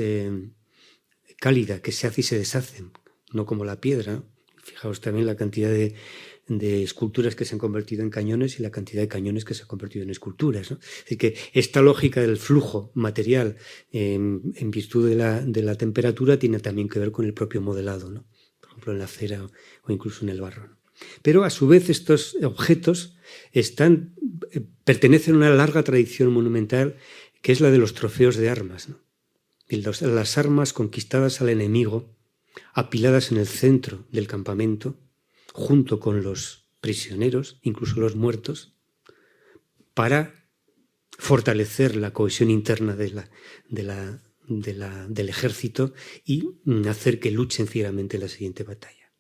cálida, que se hace y se deshace, no como la piedra. Fijaos también la cantidad de esculturas que se han convertido en cañones y la cantidad de cañones que se han convertido en esculturas, ¿no? Es decir, que esta lógica del flujo material en virtud de la temperatura tiene también que ver con el propio modelado, ¿no? Por ejemplo, en la cera o incluso en el barro, ¿no? Pero a su vez estos objetos pertenecen a una larga tradición monumental que es la de los trofeos de armas, ¿no? Y las armas conquistadas al enemigo, apiladas en el centro del campamento, junto con los prisioneros, incluso los muertos, para fortalecer la cohesión interna del ejército y hacer que luchen fieramente en la siguiente batalla.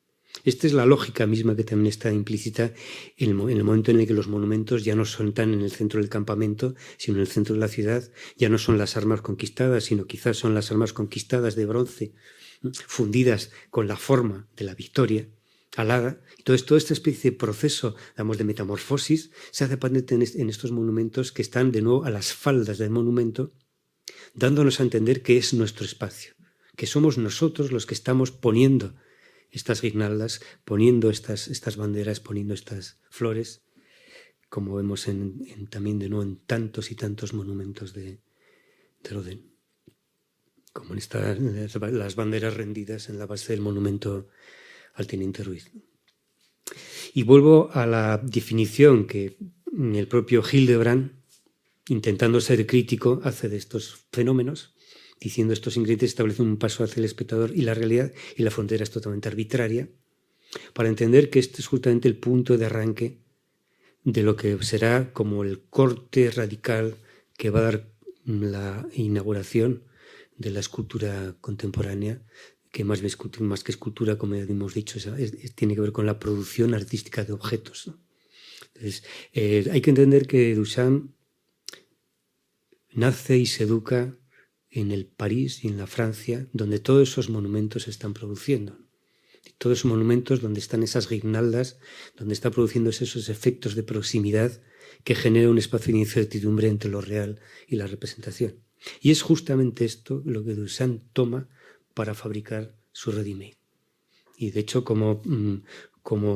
Esta es la lógica misma que también está implícita en el momento en el que los monumentos ya no son tan en el centro del campamento, sino en el centro de la ciudad. Ya no son las armas conquistadas, sino quizás son las armas conquistadas de bronce, fundidas con la forma de la victoria alada. Entonces, toda esta especie de proceso, digamos, de metamorfosis se hace patente en estos monumentos que están de nuevo a las faldas del monumento, dándonos a entender que es nuestro espacio, que somos nosotros los que estamos poniendo estas guirnaldas, poniendo estas banderas, poniendo estas flores, como vemos también de nuevo en tantos y tantos monumentos de Rodin, como en las banderas rendidas en la base del monumento al teniente Ruiz. Y vuelvo a la definición que el propio Hildebrand, intentando ser crítico, hace de estos fenómenos, diciendo estos ingredientes establecen un paso hacia el espectador y la realidad, y la frontera es totalmente arbitraria, para entender que este es justamente el punto de arranque de lo que será como el corte radical que va a dar la inauguración de la escultura contemporánea, que más que escultura, como ya hemos dicho, tiene que ver con la producción artística de objetos, ¿no? Entonces, hay que entender que Duchamp nace y se educa en el París y en la Francia, donde todos esos monumentos se están produciendo. Todos esos monumentos donde están esas guirnaldas, donde está produciéndose esos efectos de proximidad que genera un espacio de incertidumbre entre lo real y la representación. Y es justamente esto lo que Duchamp toma para fabricar su ready-made. Y de hecho, como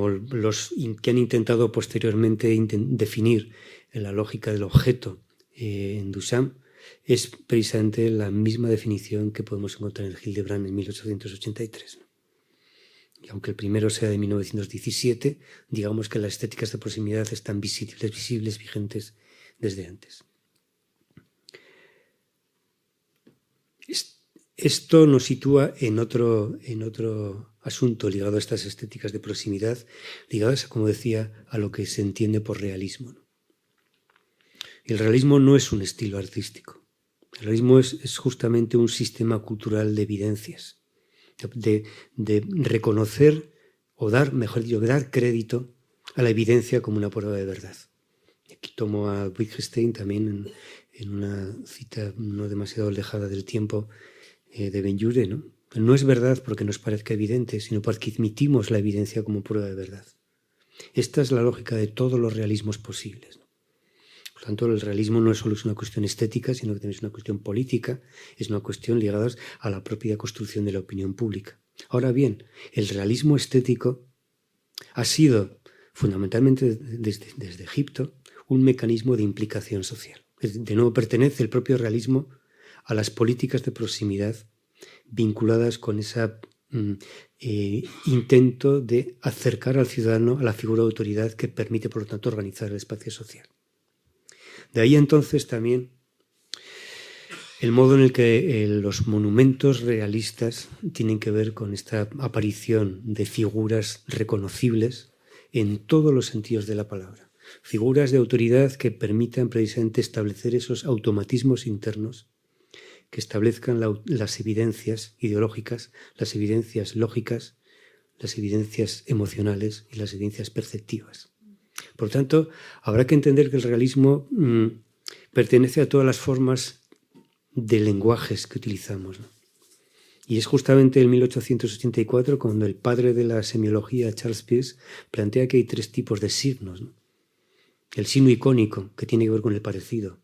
los que han intentado posteriormente definir la lógica del objeto en Duchamp, es precisamente la misma definición que podemos encontrar en Hildebrand en 1883. Y aunque el primero sea de 1917, digamos que las estéticas de proximidad están visibles, vigentes desde antes. Esto nos sitúa en otro asunto ligado a estas estéticas de proximidad, ligadas, como decía, a lo que se entiende por realismo. El realismo no es un estilo artístico. El realismo es justamente un sistema cultural de evidencias, de reconocer o dar crédito a la evidencia como una prueba de verdad. Aquí tomo a Wittgenstein también en una cita no demasiado alejada del tiempo de Benjure, ¿no? No es verdad porque nos parezca evidente, sino porque admitimos la evidencia como prueba de verdad. Esta es la lógica de todos los realismos posibles, ¿no? Por tanto, el realismo no solo es una cuestión estética, sino que también es una cuestión política, es una cuestión ligada a la propia construcción de la opinión pública. Ahora bien, el realismo estético ha sido fundamentalmente desde Egipto un mecanismo de implicación social. De nuevo, pertenece el propio realismo a las políticas de proximidad vinculadas con ese intento de acercar al ciudadano a la figura de autoridad que permite, por lo tanto, organizar el espacio social. De ahí entonces también el modo en el que los monumentos realistas tienen que ver con esta aparición de figuras reconocibles en todos los sentidos de la palabra. Figuras de autoridad que permitan precisamente establecer esos automatismos internos, que establezcan las evidencias ideológicas, las evidencias lógicas, las evidencias emocionales y las evidencias perceptivas. Por tanto, habrá que entender que el realismo pertenece a todas las formas de lenguajes que utilizamos, ¿no? Y es justamente en 1884 cuando el padre de la semiología, Charles Peirce, plantea que hay 3 tipos de signos, ¿no? El signo icónico, que tiene que ver con el parecido.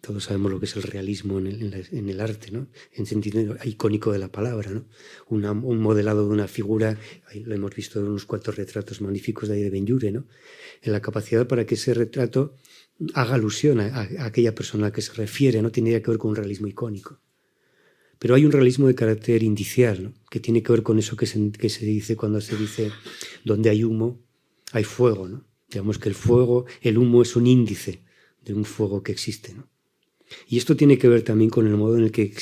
Todos sabemos lo que es el realismo en el arte, ¿no? En sentido icónico de la palabra, ¿no? Un modelado de una figura, ahí lo hemos visto en unos cuantos retratos magníficos de ahí de Benlliure, ¿no? En la capacidad para que ese retrato haga alusión a aquella persona a la que se refiere, no tiene que ver con un realismo icónico. Pero hay un realismo de carácter indicial, ¿no? Que tiene que ver con eso que se dice cuando se dice donde hay humo, hay fuego, ¿no? Digamos que el humo es un índice de un fuego que existe, ¿no? Y esto tiene que ver también con el modo en el que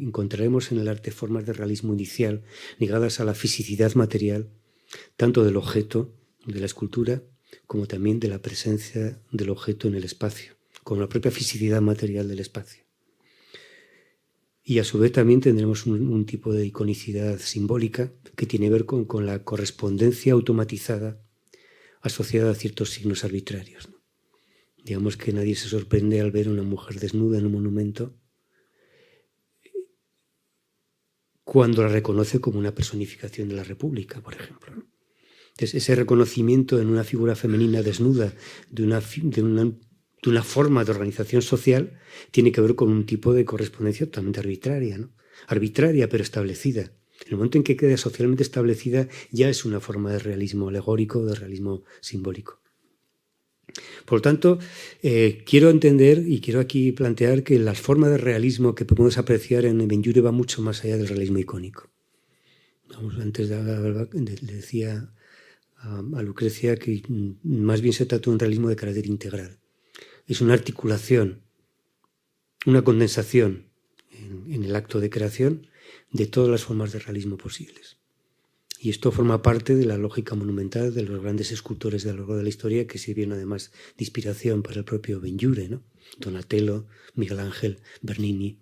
encontraremos en el arte formas de realismo inicial ligadas a la fisicidad material, tanto del objeto, de la escultura, como también de la presencia del objeto en el espacio, con la propia fisicidad material del espacio. Y a su vez también tendremos un tipo de iconicidad simbólica que tiene que ver con la correspondencia automatizada asociada a ciertos signos arbitrarios, ¿no? Digamos que nadie se sorprende al ver a una mujer desnuda en un monumento cuando la reconoce como una personificación de la República, por ejemplo, ¿no? Entonces, ese reconocimiento en una figura femenina desnuda de una forma de organización social tiene que ver con un tipo de correspondencia totalmente arbitraria, ¿no? Arbitraria pero establecida. En el momento en que queda socialmente establecida ya es una forma de realismo alegórico, de realismo simbólico. Por lo tanto, quiero entender y quiero aquí plantear que las formas de realismo que podemos apreciar en Benlliure va mucho más allá del realismo icónico. Antes le decía a Lucrecia que más bien se trata de un realismo de carácter integral. Es una articulación, una condensación en el acto de creación de todas las formas de realismo posibles. Y esto forma parte de la lógica monumental de los grandes escultores de lo largo de la historia que sirvieron además de inspiración para el propio Benlliure, ¿no? Donatello, Miguel Ángel, Bernini.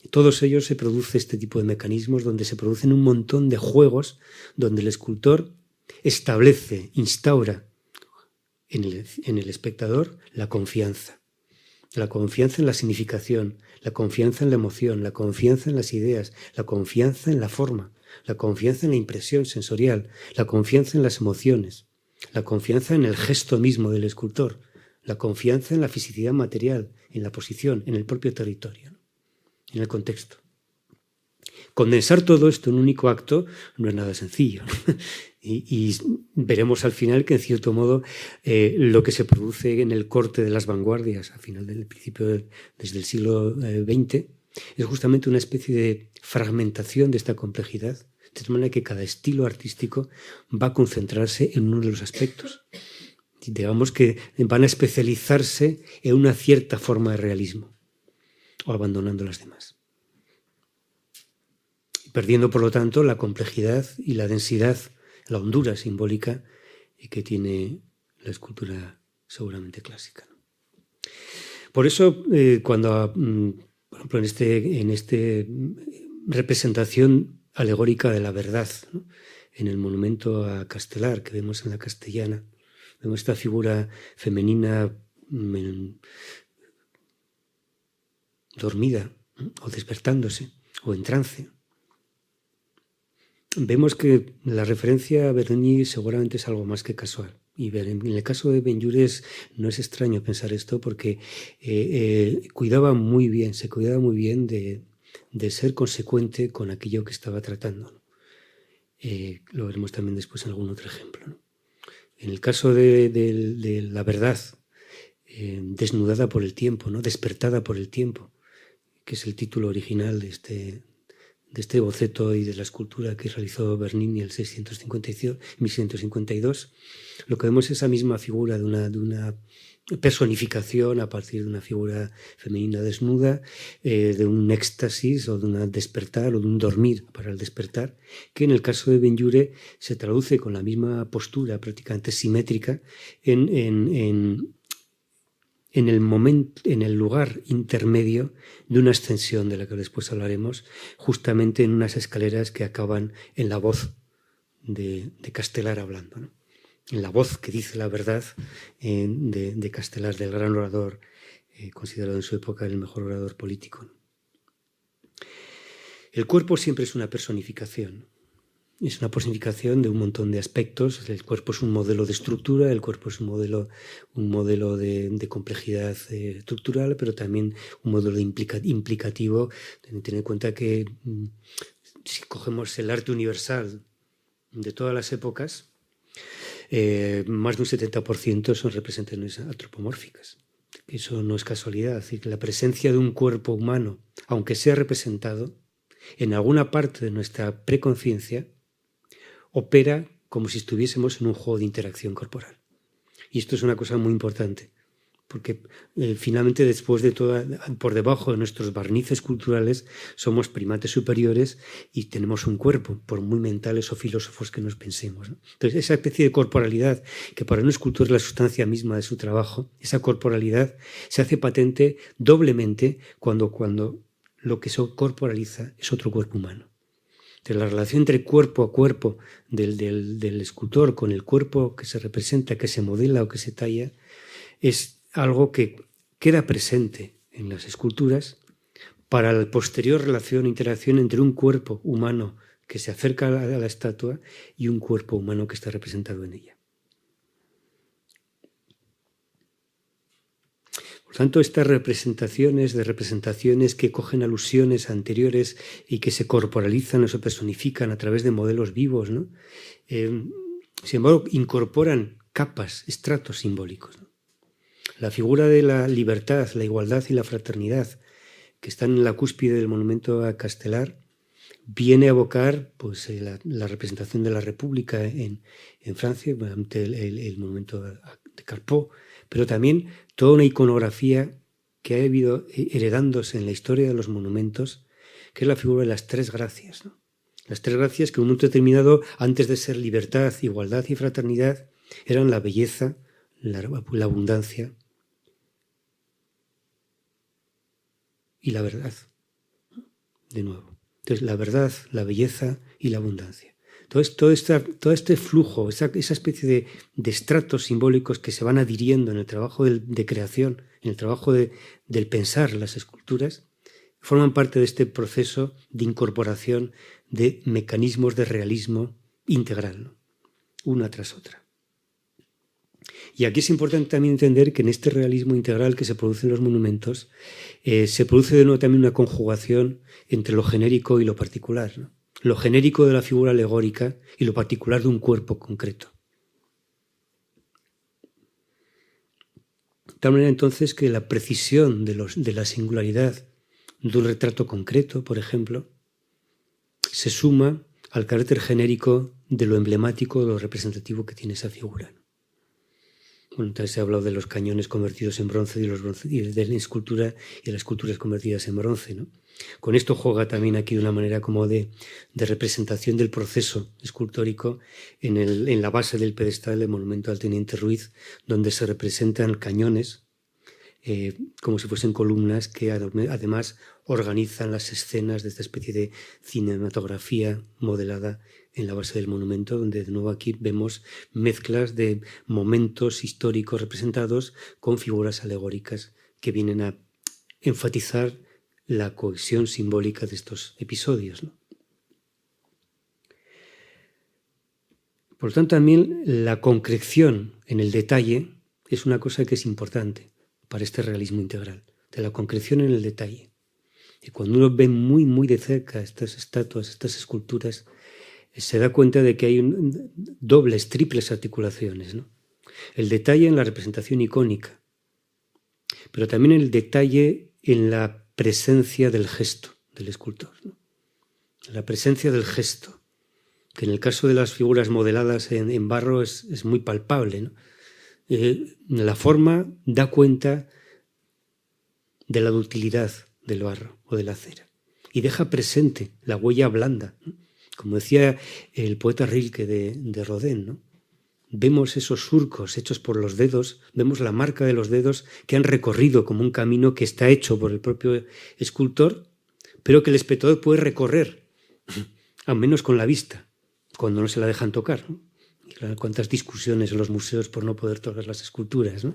En todos ellos se produce este tipo de mecanismos donde se producen un montón de juegos donde el escultor establece, instaura en el espectador la confianza en la significación, la confianza en la emoción, la confianza en las ideas, la confianza en la forma, la confianza en la impresión sensorial, la confianza en las emociones, la confianza en el gesto mismo del escultor, la confianza en la fisicidad material, en la posición, en el propio territorio, ¿no? En el contexto. Condensar todo esto en un único acto no es nada sencillo, ¿no? Y veremos al final que, en cierto modo, lo que se produce en el corte de las vanguardias, a final del principio, desde el siglo XX, es justamente una especie de fragmentación de esta complejidad, de tal manera que cada estilo artístico va a concentrarse en uno de los aspectos. Digamos que van a especializarse en una cierta forma de realismo, o abandonando las demás. Perdiendo, por lo tanto, la complejidad y la densidad, la hondura simbólica que tiene la escultura seguramente clásica, ¿no? Por eso, cuando, por ejemplo, en esta representación alegórica de la verdad, ¿no? En el monumento a Castelar que vemos en la Castellana, vemos esta figura femenina dormida, ¿no? O despertándose, o en trance. Vemos que la referencia a Bernini seguramente es algo más que casual. Y en el caso de Benlliure no es extraño pensar esto porque se cuidaba muy bien de ser consecuente con aquello que estaba tratando, ¿no? Lo veremos también después en algún otro ejemplo, ¿no? En el caso de la verdad, desnudada por el tiempo, ¿no? Despertada por el tiempo, que es el título original de este boceto y de la escultura que realizó Bernini en 1652, lo que vemos es esa misma figura de una personificación a partir de una figura femenina desnuda, de un éxtasis o de un despertar o de un dormir para el despertar, que en el caso de Benlliure se traduce con la misma postura prácticamente simétrica en el momento, en el lugar intermedio de una ascensión de la que después hablaremos, justamente en unas escaleras que acaban en la voz de Castelar hablando, ¿no? En la voz que dice la verdad de Castelar, del gran orador, considerado en su época el mejor orador político, ¿no? El cuerpo siempre es una personificación. Es una personificación de un montón de aspectos. El cuerpo es un modelo de estructura, el cuerpo es un modelo de complejidad estructural, pero también un modelo implicativo. Ten en cuenta que si cogemos el arte universal de todas las épocas, más de un 70% son representaciones antropomórficas. Eso no es casualidad. Es decir, que la presencia de un cuerpo humano, aunque sea representado, en alguna parte de nuestra preconciencia, opera como si estuviésemos en un juego de interacción corporal. Y esto es una cosa muy importante, porque finalmente después de todo, por debajo de nuestros barnices culturales, somos primates superiores y tenemos un cuerpo, por muy mentales o filósofos que nos pensemos, ¿no? Entonces, esa especie de corporalidad, que para un escultor es la sustancia misma de su trabajo, esa corporalidad se hace patente doblemente cuando lo que se corporaliza es otro cuerpo humano. Entonces, la relación entre cuerpo a cuerpo del escultor con el cuerpo que se representa, que se modela o que se talla, es algo que queda presente en las esculturas para la posterior relación e interacción entre un cuerpo humano que se acerca a la estatua y un cuerpo humano que está representado en ella. Por tanto, estas representaciones que cogen alusiones anteriores y que se corporalizan o se personifican a través de modelos vivos, ¿no? Sin embargo, incorporan capas, estratos simbólicos, ¿no? La figura de la libertad, la igualdad y la fraternidad, que están en la cúspide del monumento a Castelar, viene a evocar pues, la representación de la República en Francia, ante el monumento de Carpeaux, pero también toda una iconografía que ha ido heredándose en la historia de los monumentos, que es la figura de las tres gracias, ¿no? Las tres gracias que en un momento determinado, antes de ser libertad, igualdad y fraternidad, eran la belleza, la abundancia y la verdad. De nuevo. Entonces, la verdad, la belleza y la abundancia. Entonces, todo este flujo, esa especie de estratos simbólicos que se van adhiriendo en el trabajo de creación, en el trabajo del pensar las esculturas, forman parte de este proceso de incorporación de mecanismos de realismo integral, ¿no? Una tras otra. Y aquí es importante también entender que en este realismo integral que se produce en los monumentos, se produce de nuevo también una conjugación entre lo genérico y lo particular, ¿no? Lo genérico de la figura alegórica y lo particular de un cuerpo concreto. De tal manera entonces que la precisión de la singularidad de un retrato concreto, por ejemplo, se suma al carácter genérico de lo emblemático, de lo representativo que tiene esa figura. Bueno, entonces se ha hablado de los cañones convertidos en bronce y de la escultura y las esculturas convertidas en bronce, ¿no? Con esto juega también aquí de una manera como de representación del proceso escultórico en la base del pedestal del monumento al Teniente Ruiz, donde se representan cañones como si fuesen columnas que además organizan las escenas de esta especie de cinematografía modelada en la base del monumento, donde de nuevo aquí vemos mezclas de momentos históricos representados con figuras alegóricas que vienen a enfatizar la cohesión simbólica de estos episodios, ¿no? Por lo tanto, también la concreción en el detalle es una cosa que es importante para este realismo integral, de la concreción en el detalle. Y cuando uno ve muy, muy de cerca estas estatuas, estas esculturas, se da cuenta de que hay dobles, triples articulaciones, ¿no? El detalle en la representación icónica, pero también el detalle en la presencia del gesto del escultor, ¿no? La presencia del gesto, que en el caso de las figuras modeladas en barro es muy palpable, ¿no? La forma da cuenta de la ductilidad del barro o de la cera y deja presente la huella blanda, ¿no? Como decía el poeta Rilke de Rodin, ¿no? Vemos esos surcos hechos por los dedos, vemos la marca de los dedos que han recorrido como un camino que está hecho por el propio escultor, pero que el espectador puede recorrer, al menos con la vista, cuando no se la dejan tocar, ¿no? Y claro, cuántas discusiones en los museos por no poder tocar las esculturas, ¿no?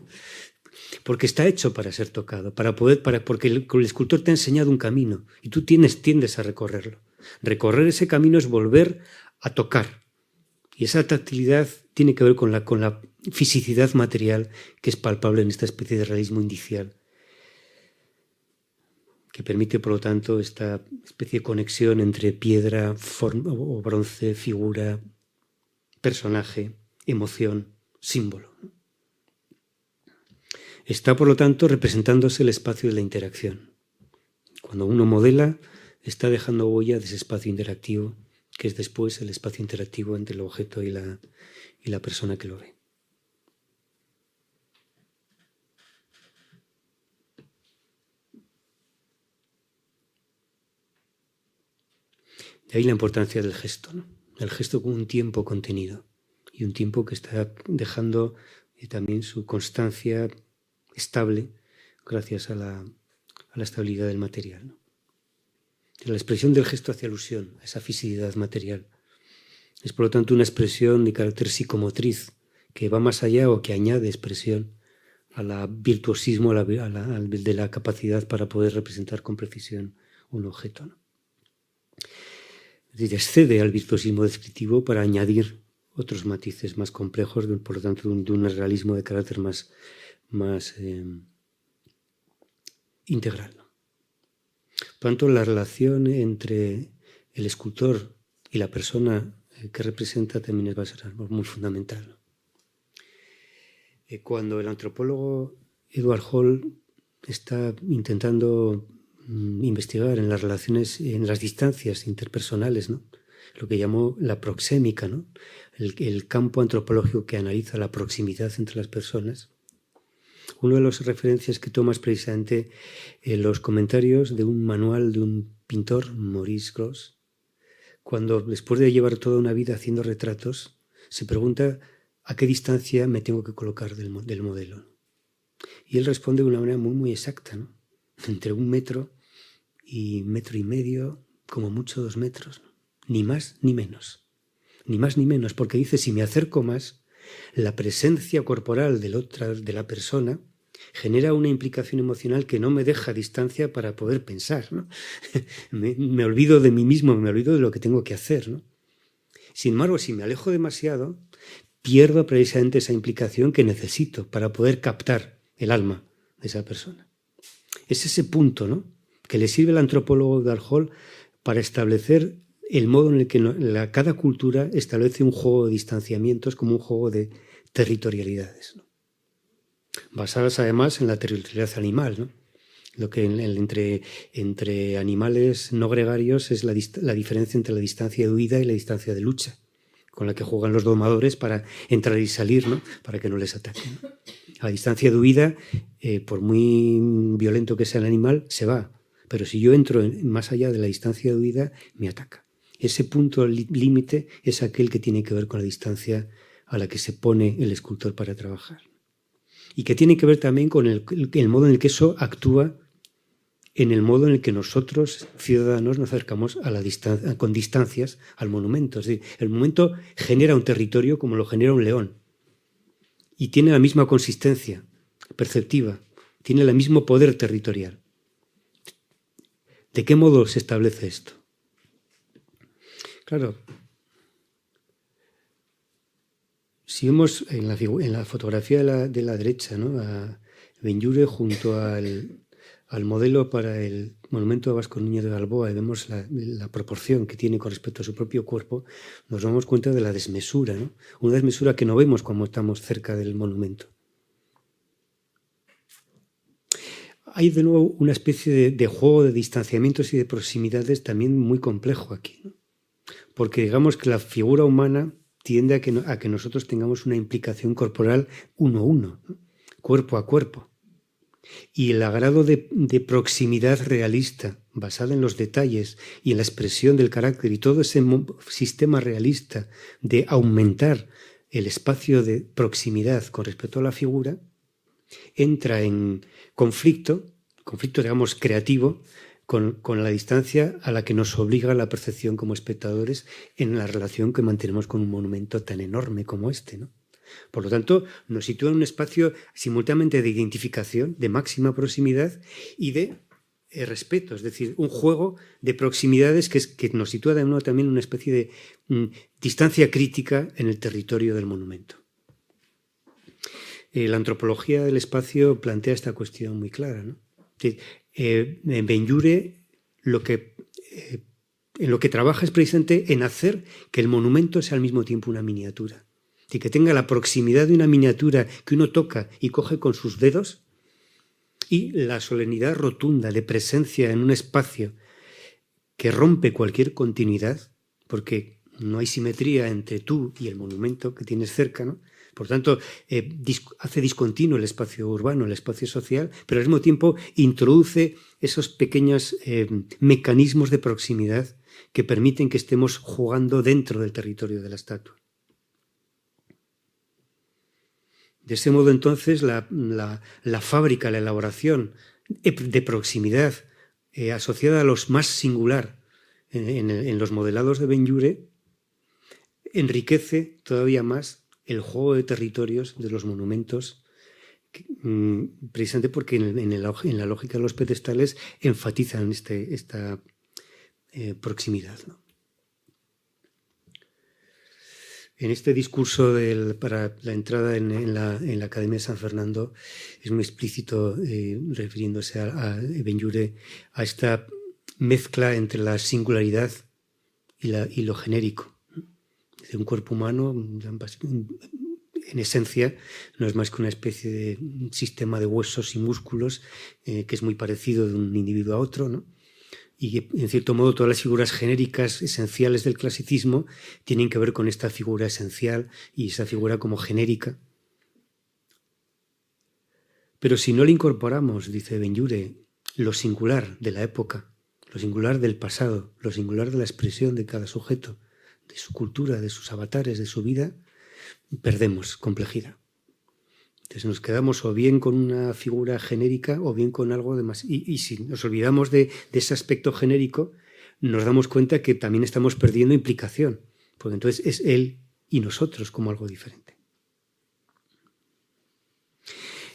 porque está hecho para ser tocado, porque el escultor te ha enseñado un camino y tú tiendes a recorrerlo. Recorrer ese camino es volver a tocar. Y esa tactilidad tiene que ver con la fisicidad material que es palpable en esta especie de realismo indicial, que permite, por lo tanto, esta especie de conexión entre piedra, forma, o bronce, figura, personaje, emoción, símbolo. Está, por lo tanto, representándose el espacio de la interacción. Cuando uno modela, está dejando huella de ese espacio interactivo, que es después el espacio interactivo entre el objeto y la persona que lo ve. De ahí la importancia del gesto, ¿no? El gesto como un tiempo contenido y un tiempo que está dejando también su constancia estable gracias a la estabilidad del material, ¿no? La expresión del gesto hace alusión a esa fisicidad material. Es, por lo tanto, una expresión de carácter psicomotriz que va más allá o que añade expresión a la virtuosismo, de la capacidad para poder representar con precisión un objeto, ¿no? Es decir, excede al virtuosismo descriptivo para añadir otros matices más complejos, por lo tanto, de un realismo de carácter más integral, ¿no? Por tanto, la relación entre el escultor y la persona que representa también va a ser algo muy fundamental, ¿no? Cuando el antropólogo Edward Hall está intentando investigar en las relaciones, en las distancias interpersonales, ¿no? Lo que llamó la proxémica, ¿no? El campo antropológico que analiza la proximidad entre las personas. Una de las referencias que toma es precisamente los comentarios de un manual de un pintor, Maurice Grosse, cuando después de llevar toda una vida haciendo retratos, se pregunta a qué distancia me tengo que colocar del modelo. Y él responde de una manera muy, muy exacta, ¿no? Entre 1 metro y 1,5 metros, como mucho 2 metros, ¿no? Ni más ni menos. Ni más ni menos, porque dice, si me acerco más, la presencia corporal de la persona genera una implicación emocional que no me deja distancia para poder pensar, ¿no? me olvido de mí mismo, me olvido de lo que tengo que hacer, ¿no? Sin embargo, si me alejo demasiado, pierdo precisamente esa implicación que necesito para poder captar el alma de esa persona. Es ese punto, ¿no?, que le sirve al antropólogo Edward Hall para establecer el modo en el que cada cultura establece un juego de distanciamientos como un juego de territorialidades, ¿no? Basadas además en la territorialidad animal, ¿no? Lo que entre animales no gregarios es la diferencia entre la distancia de huida y la distancia de lucha, con la que juegan los domadores para entrar y salir, ¿no?, para que no les ataquen, ¿no? A la distancia de huida, por muy violento que sea el animal, se va. Pero si yo entro más allá de la distancia de huida, me ataca. Ese punto límite es aquel que tiene que ver con la distancia a la que se pone el escultor para trabajar. Y que tiene que ver también con el modo en el que eso actúa en el modo en el que nosotros, ciudadanos, nos acercamos con distancias al monumento. Es decir, el monumento genera un territorio como lo genera un león. Y tiene la misma consistencia perceptiva, tiene el mismo poder territorial. ¿De qué modo se establece esto? Claro, si vemos en la fotografía de la derecha, ¿no?, a Benlliure junto al modelo para el monumento de Vasco Núñez de Balboa, y vemos la proporción que tiene con respecto a su propio cuerpo, nos damos cuenta de la desmesura, ¿no? Una desmesura que no vemos cuando estamos cerca del monumento. Hay de nuevo una especie de juego de distanciamientos y de proximidades también muy complejo aquí, ¿no? Porque digamos que la figura humana tiende a que nosotros tengamos una implicación corporal 1-1, ¿no?, cuerpo a cuerpo. Y el grado de proximidad realista, basada en los detalles y en la expresión del carácter, y todo ese sistema realista de aumentar el espacio de proximidad con respecto a la figura, entra en conflicto, digamos, creativo, con la distancia a la que nos obliga la percepción como espectadores en la relación que mantenemos con un monumento tan enorme como este, ¿no? Por lo tanto, nos sitúa en un espacio simultáneamente de identificación, de máxima proximidad y de respeto, es decir, un juego de proximidades que nos sitúa de nuevo también en una especie de distancia crítica en el territorio del monumento. La antropología del espacio plantea esta cuestión muy clara, ¿no? En Benlliure en lo que trabaja es precisamente en hacer que el monumento sea al mismo tiempo una miniatura, y que tenga la proximidad de una miniatura que uno toca y coge con sus dedos, y la solemnidad rotunda de presencia en un espacio que rompe cualquier continuidad, porque no hay simetría entre tú y el monumento que tienes cerca, ¿no? Por tanto, hace discontinuo el espacio urbano, el espacio social, pero al mismo tiempo introduce esos pequeños mecanismos de proximidad que permiten que estemos jugando dentro del territorio de la estatua. De ese modo, entonces, la fábrica, la elaboración de proximidad asociada a lo más singular en los modelados de Benlliure enriquece todavía más el juego de territorios de los monumentos, precisamente porque en la lógica de los pedestales enfatizan esta proximidad, ¿no? En este discurso para la entrada en la Academia de San Fernando es muy explícito, refiriéndose a Benlliure, a esta mezcla entre la singularidad y lo genérico. De un cuerpo humano, en esencia, no es más que una especie de sistema de huesos y músculos que es muy parecido de un individuo a otro, ¿no? Y en cierto modo todas las figuras genéricas esenciales del clasicismo tienen que ver con esta figura esencial y esa figura como genérica. Pero si no le incorporamos, dice Benlliure, lo singular de la época, lo singular del pasado, lo singular de la expresión de cada sujeto, de su cultura, de sus avatares, de su vida, perdemos complejidad. Entonces nos quedamos o bien con una figura genérica o bien con algo de más. Y si nos olvidamos de ese aspecto genérico, nos damos cuenta que también estamos perdiendo implicación, porque entonces es él y nosotros como algo diferente.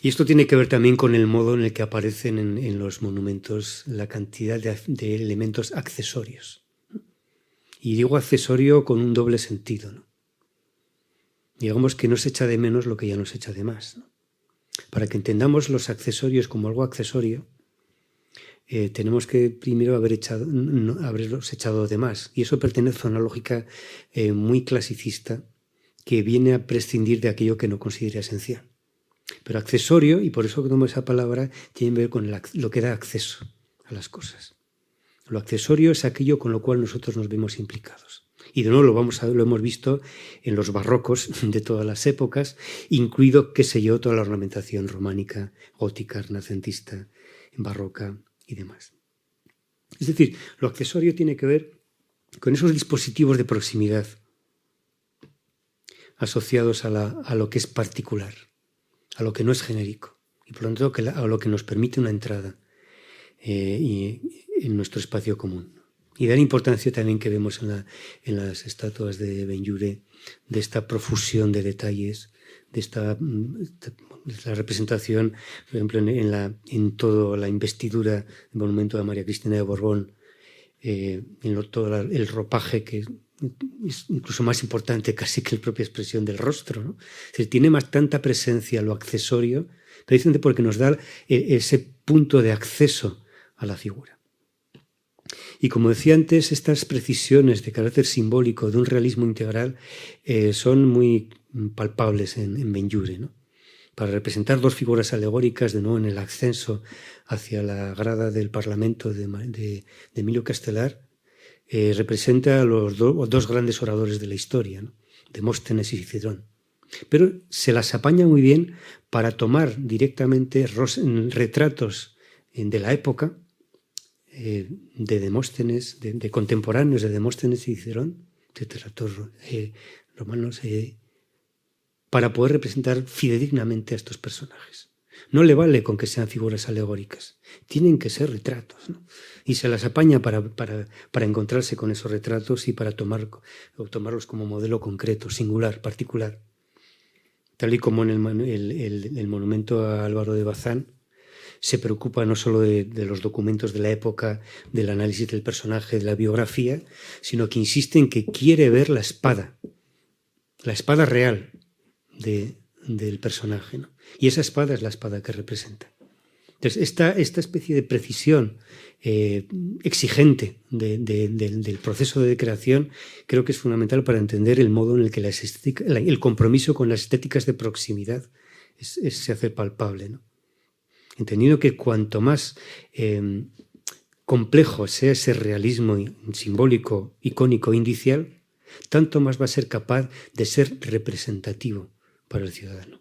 Y esto tiene que ver también con el modo en el que aparecen en los monumentos la cantidad de elementos accesorios. Y digo accesorio con un doble sentido, ¿no? Digamos que no se echa de menos lo que ya no se echa de más, ¿no? Para que entendamos los accesorios como algo accesorio, tenemos que primero haberlos echado de más. Y eso pertenece a una lógica muy clasicista que viene a prescindir de aquello que no considera esencial. Pero accesorio, y por eso tomo esa palabra, tiene que ver con lo que da acceso a las cosas. Lo accesorio es aquello con lo cual nosotros nos vemos implicados. Y de nuevo lo hemos visto en los barrocos de todas las épocas, incluido, qué sé yo, toda la ornamentación románica, gótica, renacentista, barroca y demás. Es decir, lo accesorio tiene que ver con esos dispositivos de proximidad asociados a lo que es particular, a lo que no es genérico, y por lo tanto a lo que nos permite una entrada en nuestro espacio común. Y da la importancia también que vemos en las estatuas de Benlliure, de esta profusión de detalles, de la representación, por ejemplo, en toda la investidura del monumento a María Cristina de Borbón, todo el ropaje que es incluso más importante casi que la propia expresión del rostro, ¿no? Es decir, tiene tanta presencia lo accesorio, precisamente porque nos da ese punto de acceso a la figura. Y como decía antes, estas precisiones de carácter simbólico de un realismo integral son muy palpables en Benlliure, ¿no? Para representar dos figuras alegóricas, de nuevo en el ascenso hacia la grada del Parlamento de Emilio Castelar, representa a los dos grandes oradores de la historia, ¿no? Demóstenes y Cicerón. Pero se las apaña muy bien para tomar directamente retratos de la época, de Demóstenes, de contemporáneos de Demóstenes y Cicerón, de retratos romanos, para poder representar fidedignamente a estos personajes. No le vale con que sean figuras alegóricas, tienen que ser retratos, ¿no? Y se las apaña para encontrarse con esos retratos y para tomarlos como modelo concreto, singular, particular. tal y como en el monumento a Álvaro de Bazán, se preocupa no solo de los documentos de la época, del análisis del personaje, de la biografía, sino que insiste en que quiere ver la espada real del personaje, ¿no? Y esa espada es la espada que representa. Entonces, esta especie de precisión exigente del proceso de creación creo que es fundamental para entender el modo en el que el compromiso con las estéticas de proximidad se hace palpable, ¿no? Entendiendo que cuanto más complejo sea ese realismo simbólico, icónico, indicial, tanto más va a ser capaz de ser representativo para el ciudadano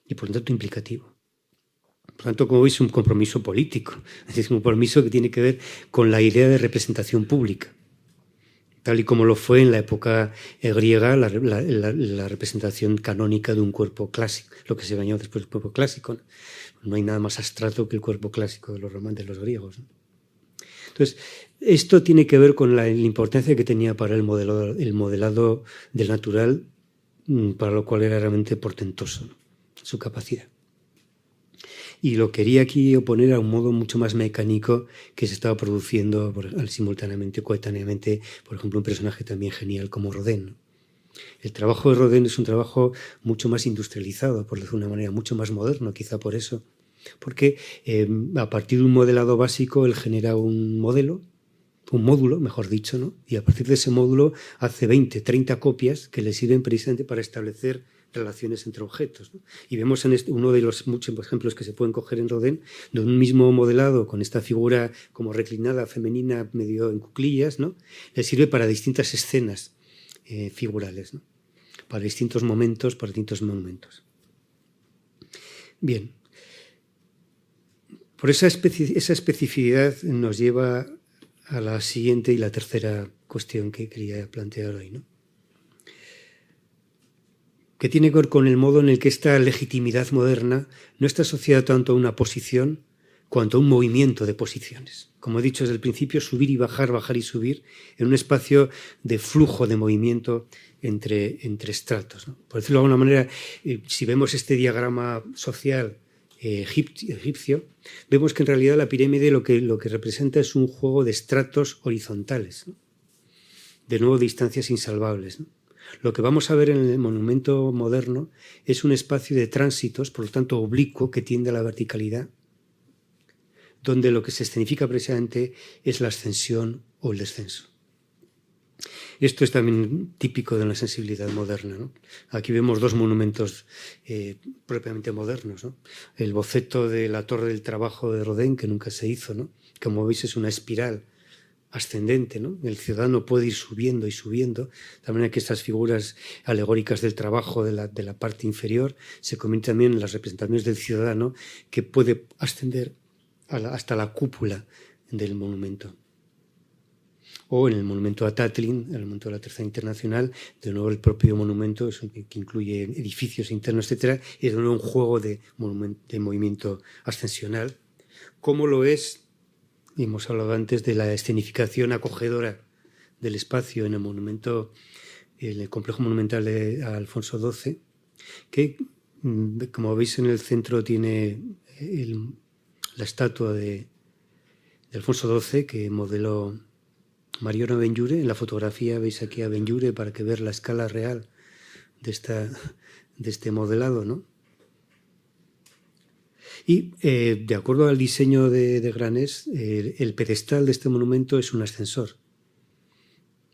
y por lo tanto implicativo. Por lo tanto, como veis, es un compromiso político, es un compromiso que tiene que ver con la idea de representación pública, tal y como lo fue en la época griega la representación canónica de un cuerpo clásico, lo que se llamó después el cuerpo clásico. No hay nada más abstracto que el cuerpo clásico de los romanos, de los griegos, ¿no? Entonces, esto tiene que ver con la importancia que tenía para el modelado del natural, para lo cual era realmente portentoso, ¿no? Su capacidad. Y lo quería aquí oponer a un modo mucho más mecánico que se estaba produciendo simultáneamente, coetáneamente, por ejemplo, un personaje también genial como Rodin, ¿no? El trabajo de Rodin es un trabajo mucho más industrializado, por decirlo de una manera, mucho más moderno, quizá por eso, porque a partir de un modelado básico él genera un módulo, mejor dicho, ¿no? Y a partir de ese módulo hace 20, 30 copias que le sirven precisamente para establecer relaciones entre objetos, ¿no? Y vemos en uno de los muchos ejemplos que se pueden coger en Rodin, de un mismo modelado con esta figura como reclinada, femenina, medio en cuclillas, ¿no? Le sirve para distintas escenas figurales, ¿no? Para distintos momentos, para distintos monumentos. Bien. Por esa especificidad nos lleva a la siguiente y la tercera cuestión que quería plantear hoy, ¿no? Que tiene que ver con el modo en el que esta legitimidad moderna no está asociada tanto a una posición cuanto a un movimiento de posiciones. Como he dicho desde el principio, subir y bajar, bajar y subir, en un espacio de flujo de movimiento entre estratos, ¿no? Por decirlo de alguna manera, si vemos este diagrama social egipcio, vemos que en realidad la pirámide lo que representa es un juego de estratos horizontales, ¿no? De nuevo, distancias insalvables, ¿no? Lo que vamos a ver en el monumento moderno es un espacio de tránsitos, por lo tanto oblicuo, que tiende a la verticalidad, donde lo que se escenifica precisamente es la ascensión o el descenso. Esto es también típico de la sensibilidad moderna, ¿no? Aquí vemos dos monumentos propiamente modernos, ¿no? El boceto de la Torre del Trabajo de Rodin, que nunca se hizo, ¿no? Como veis es una espiral ascendente, ¿no? El ciudadano puede ir subiendo y subiendo, de manera que estas figuras alegóricas del trabajo de la parte inferior se convierten también en las representaciones del ciudadano que puede ascender hasta la cúpula del monumento. O en el monumento a Tatlin, el monumento de la Tercera Internacional, de nuevo el propio monumento, que incluye edificios internos, etc., es de nuevo un juego de movimiento ascensional, como lo es, y hemos hablado antes, de la escenificación acogedora del espacio en el monumento, en el complejo monumental de Alfonso XII, que, como veis en el centro, tiene la estatua de Alfonso XII que modeló Mariano Benlliure. En la fotografía veis aquí a Benlliure para que veáis la escala real de este modelado, ¿no? Y de acuerdo al diseño de Granés, el pedestal de este monumento es un ascensor,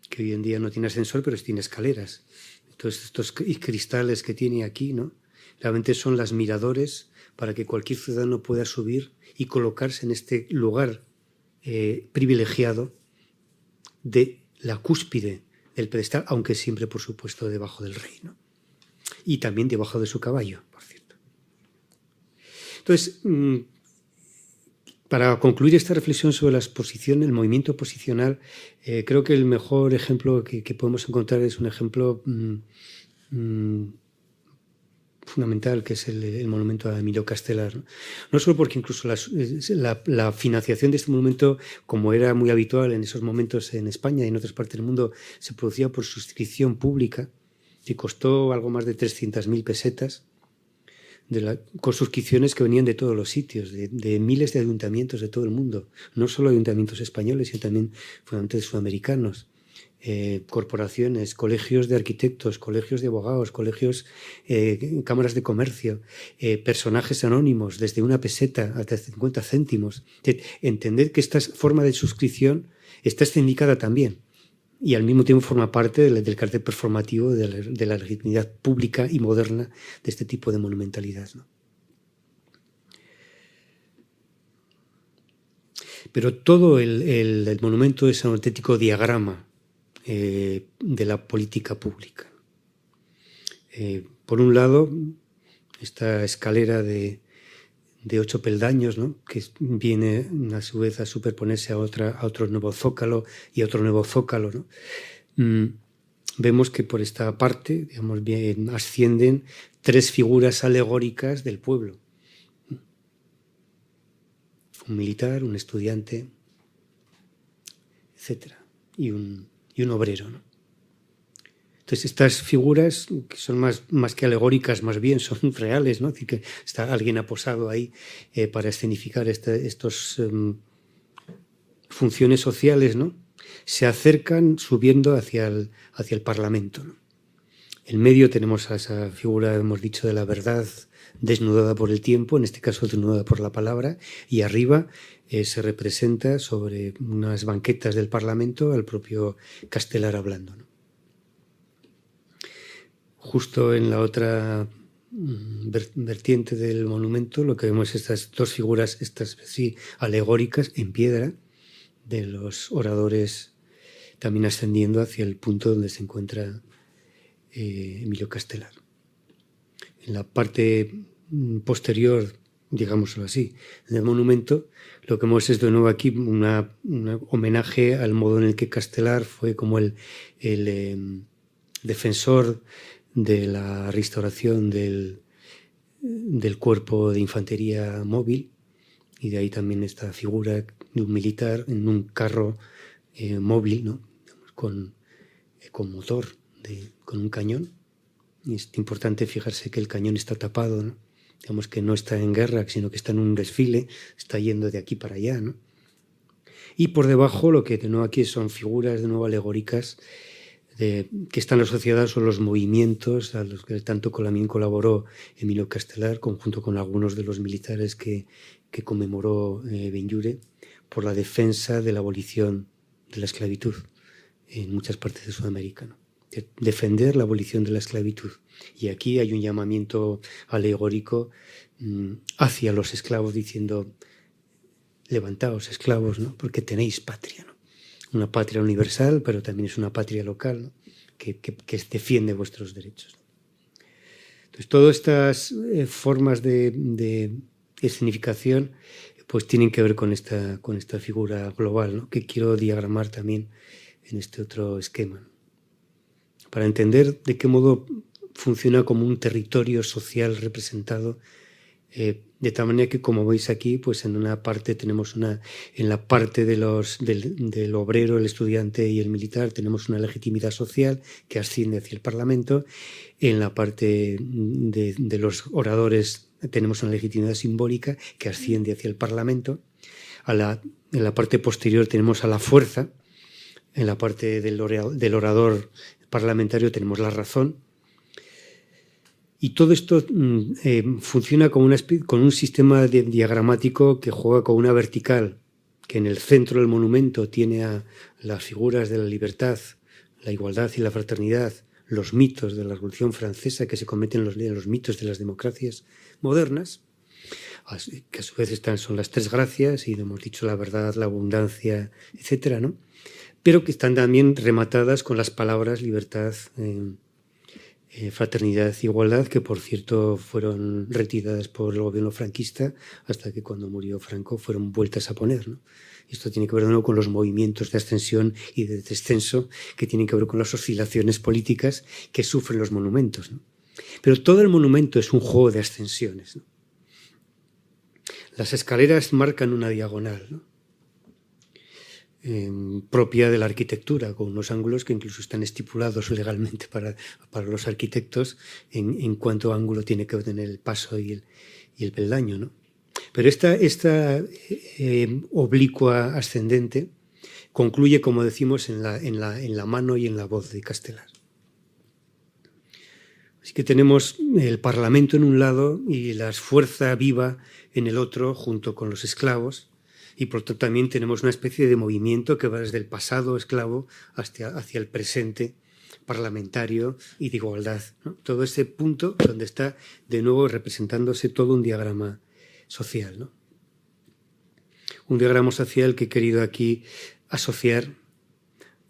que hoy en día no tiene ascensor, pero tiene escaleras. Entonces estos cristales que tiene aquí, ¿no? Realmente son las miradores para que cualquier ciudadano pueda subir y colocarse en este lugar privilegiado de la cúspide del pedestal, aunque siempre, por supuesto, debajo del rey, ¿no? Y también debajo de su caballo, por cierto. Entonces, para concluir esta reflexión sobre la exposición, el movimiento posicional, creo que el mejor ejemplo que podemos encontrar es un ejemplo fundamental, que es el monumento a Emilio Castelar, ¿no? No solo porque incluso la financiación de este monumento, como era muy habitual en esos momentos en España y en otras partes del mundo, se producía por suscripción pública, que costó algo más de 300.000 pesetas, con suscripciones que venían de todos los sitios, de miles de ayuntamientos de todo el mundo, no solo ayuntamientos españoles, sino también fundamentalmente sudamericanos, corporaciones, colegios de arquitectos, colegios de abogados, colegios, cámaras de comercio, personajes anónimos, desde 1 peseta hasta 50 céntimos. Entender que esta forma de suscripción está escenificada también y al mismo tiempo forma parte del carácter performativo de la legitimidad pública y moderna de este tipo de monumentalidad, ¿no? Pero todo el monumento es un auténtico diagrama de la política pública. Por un lado, esta escalera de 8 peldaños, ¿no?, que viene a su vez a superponerse a otro nuevo zócalo y a otro nuevo zócalo, ¿no? Vemos que por esta parte, digamos, bien, ascienden 3 figuras alegóricas del pueblo. Un militar, un estudiante, etcétera, y un obrero, ¿no? Entonces, estas figuras, que son más que alegóricas, más bien son reales, ¿no? Es decir, que está alguien aposado ahí para escenificar estas funciones sociales, ¿no? Se acercan subiendo hacia el Parlamento, ¿no? En medio tenemos a esa figura, hemos dicho, de la verdad desnudada por el tiempo, en este caso desnudada por la palabra, y arriba se representa sobre unas banquetas del Parlamento al propio Castelar hablando, ¿no? Justo en la otra vertiente del monumento lo que vemos es estas 2 figuras, estas sí, alegóricas en piedra, de los oradores también ascendiendo hacia el punto donde se encuentra Emilio Castelar. En la parte posterior, digámoslo así, del monumento, lo que vemos es de nuevo aquí un homenaje al modo en el que Castelar fue como el defensor de la restauración del cuerpo de infantería móvil, y de ahí también esta figura de un militar en un carro móvil, ¿no?, con motor, con un cañón. Y es importante fijarse que el cañón está tapado, ¿no? Digamos que no está en guerra, sino que está en un desfile, está yendo de aquí para allá, ¿no? Y por debajo lo que tenemos aquí son figuras de nuevo alegóricas que están asociadas a los movimientos a los que tanto también colaboró Emilio Castelar, junto con algunos de los militares que conmemoró Benlliure, por la defensa de la abolición de la esclavitud en muchas partes de Sudamérica, ¿no? Defender la abolición de la esclavitud. Y aquí hay un llamamiento alegórico hacia los esclavos diciendo: levantaos, esclavos, ¿no?, porque tenéis patria, ¿no? Una patria universal, pero también es una patria local, ¿no?, que defiende vuestros derechos. Entonces, todas estas formas de escenificación pues tienen que ver con esta figura global, ¿no?, que quiero diagramar también en este otro esquema, ¿no?, para entender de qué modo funciona como un territorio social representado, de tal manera que, como veis aquí, pues en una parte tenemos en la parte del obrero, el estudiante y el militar tenemos una legitimidad social que asciende hacia el Parlamento. En la parte de los oradores tenemos una legitimidad simbólica que asciende hacia el Parlamento. En la parte posterior tenemos a la fuerza. En la parte del orador parlamentario tenemos la razón. Y todo esto funciona con un sistema diagramático que juega con una vertical, que en el centro del monumento tiene a las figuras de la libertad, la igualdad y la fraternidad, los mitos de la Revolución Francesa que se convierten en los mitos de las democracias modernas, que a su vez son las 3 gracias, y hemos dicho la verdad, la abundancia, etcétera, ¿no? Pero que están también rematadas con las palabras libertad, fraternidad e igualdad, que por cierto fueron retiradas por el gobierno franquista hasta que cuando murió Franco fueron vueltas a poner, ¿no? Esto tiene que ver de nuevo con los movimientos de ascensión y de descenso, que tienen que ver con las oscilaciones políticas que sufren los monumentos, ¿no? Pero todo el monumento es un juego de ascensiones, ¿no? Las escaleras marcan una diagonal, ¿no? propia de la arquitectura, con unos ángulos que incluso están estipulados legalmente para los arquitectos en cuánto ángulo tiene que tener el paso y el peldaño, ¿no? Pero esta oblicua ascendente concluye, como decimos, en la mano y en la voz de Castelar. Así que tenemos el Parlamento en un lado y la fuerza viva en el otro, junto con los esclavos, y por tanto también tenemos una especie de movimiento que va desde el pasado esclavo hacia el presente parlamentario y de igualdad, ¿no? Todo ese punto donde está de nuevo representándose todo un diagrama social, ¿no? Un diagrama social que he querido aquí asociar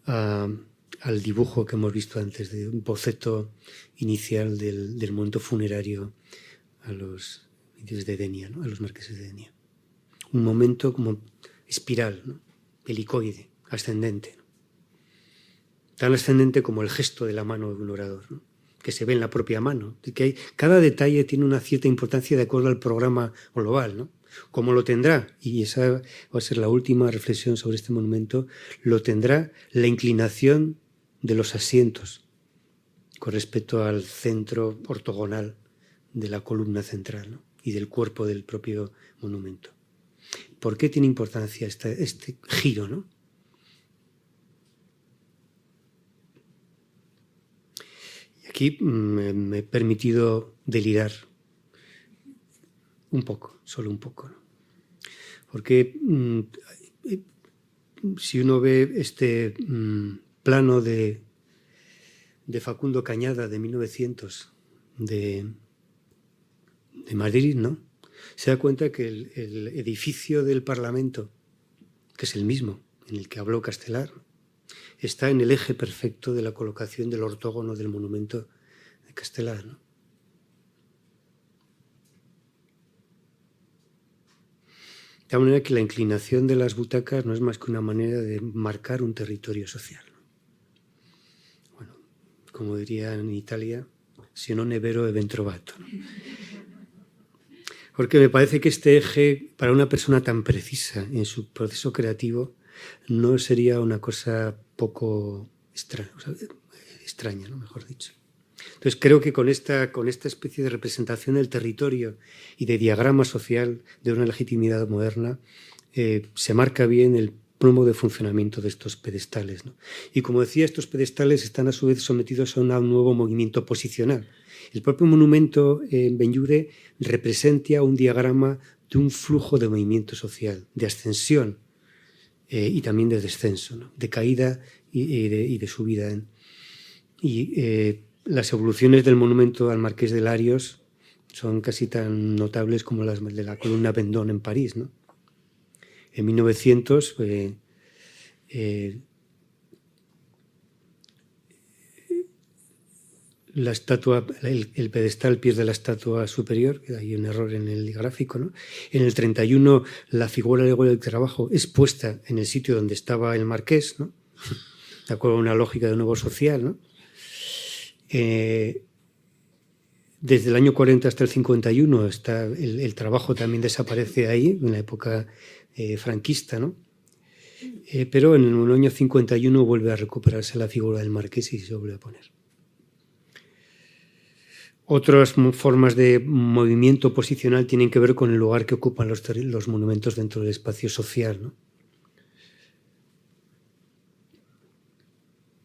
al dibujo que hemos visto antes, de un boceto inicial del momento funerario a los indios de Denia, ¿no? A los marqueses de Denia. Un momento como espiral, ¿no? Helicoide, ascendente, ¿no? Tan ascendente como el gesto de la mano de un orador, ¿no? Que se ve en la propia mano. Que cada detalle tiene una cierta importancia de acuerdo al programa global, ¿no? Como lo tendrá, y esa va a ser la última reflexión sobre este monumento, lo tendrá la inclinación de los asientos con respecto al centro ortogonal de la columna central, ¿no? Y del cuerpo del propio monumento. ¿Por qué tiene importancia este giro, ¿no? Y aquí me he permitido delirar un poco, solo un poco, ¿no? Porque si uno ve este plano de Facundo Cañada de 1900 de Madrid, ¿no? Se da cuenta que el edificio del Parlamento, que es el mismo en el que habló Castelar, está en el eje perfecto de la colocación del ortógono del monumento de Castelar, ¿no? De tal manera que la inclinación de las butacas no es más que una manera de marcar un territorio social. Bueno, como diría en Italia, si non è vero è ben trovato, ¿no? Porque me parece que este eje, para una persona tan precisa en su proceso creativo, no sería una cosa poco extraña, ¿no? Mejor dicho. Entonces creo que con esta especie de representación del territorio y de diagrama social de una legitimidad moderna se marca bien el plomo de funcionamiento de estos pedestales, ¿no? Y como decía, estos pedestales están a su vez sometidos a un nuevo movimiento posicional. El propio monumento en Benlliure representa un diagrama de un flujo de movimiento social, de ascensión y también de descenso, ¿no? De caída y de subida. Las evoluciones del monumento al Marqués de Larios son casi tan notables como las de la columna Vendôme en París, ¿no? En 1900 la estatua, el pedestal pierde la estatua superior, hay un error en el gráfico, ¿no? En el 31 la figura del trabajo es puesta en el sitio donde estaba el marqués, ¿no? De acuerdo a una lógica de nuevo social, ¿no? Desde el año 40 hasta el 51 el trabajo también desaparece ahí, en la época franquista, ¿no? Pero en el año 51 vuelve a recuperarse la figura del marqués y se vuelve a poner. Otras formas de movimiento posicional tienen que ver con el lugar que ocupan los monumentos dentro del espacio social, ¿no?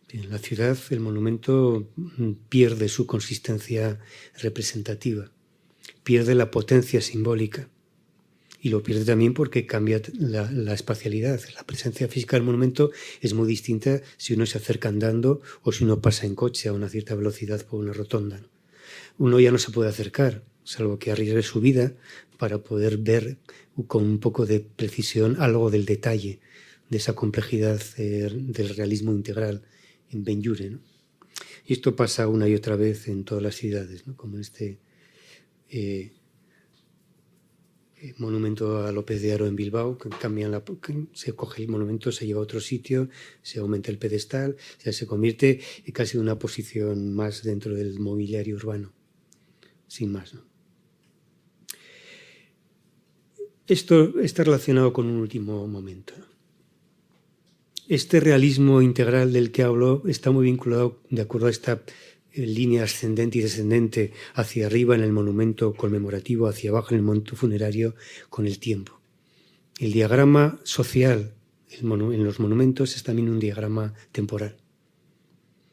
En la ciudad el monumento pierde su consistencia representativa, pierde la potencia simbólica y lo pierde también porque cambia la espacialidad. La presencia física del monumento es muy distinta si uno se acerca andando o si uno pasa en coche a una cierta velocidad por una rotonda, ¿no? Uno ya no se puede acercar, salvo que arriesgue su vida para poder ver con un poco de precisión algo del detalle de esa complejidad del realismo integral en Benlliure, ¿no? Y esto pasa una y otra vez en todas las ciudades, ¿no? Como en este monumento a López de Haro en Bilbao, que se coge el monumento, se lleva a otro sitio, se aumenta el pedestal, se convierte en casi una posición más dentro del mobiliario urbano, sin más, ¿no? Esto está relacionado con un último momento, ¿no? este realismo integral del que hablo está muy vinculado, de acuerdo a esta línea ascendente y descendente, hacia arriba en el monumento conmemorativo, hacia abajo en el monumento funerario, con el tiempo. El diagrama social en los monumentos es también un diagrama temporal.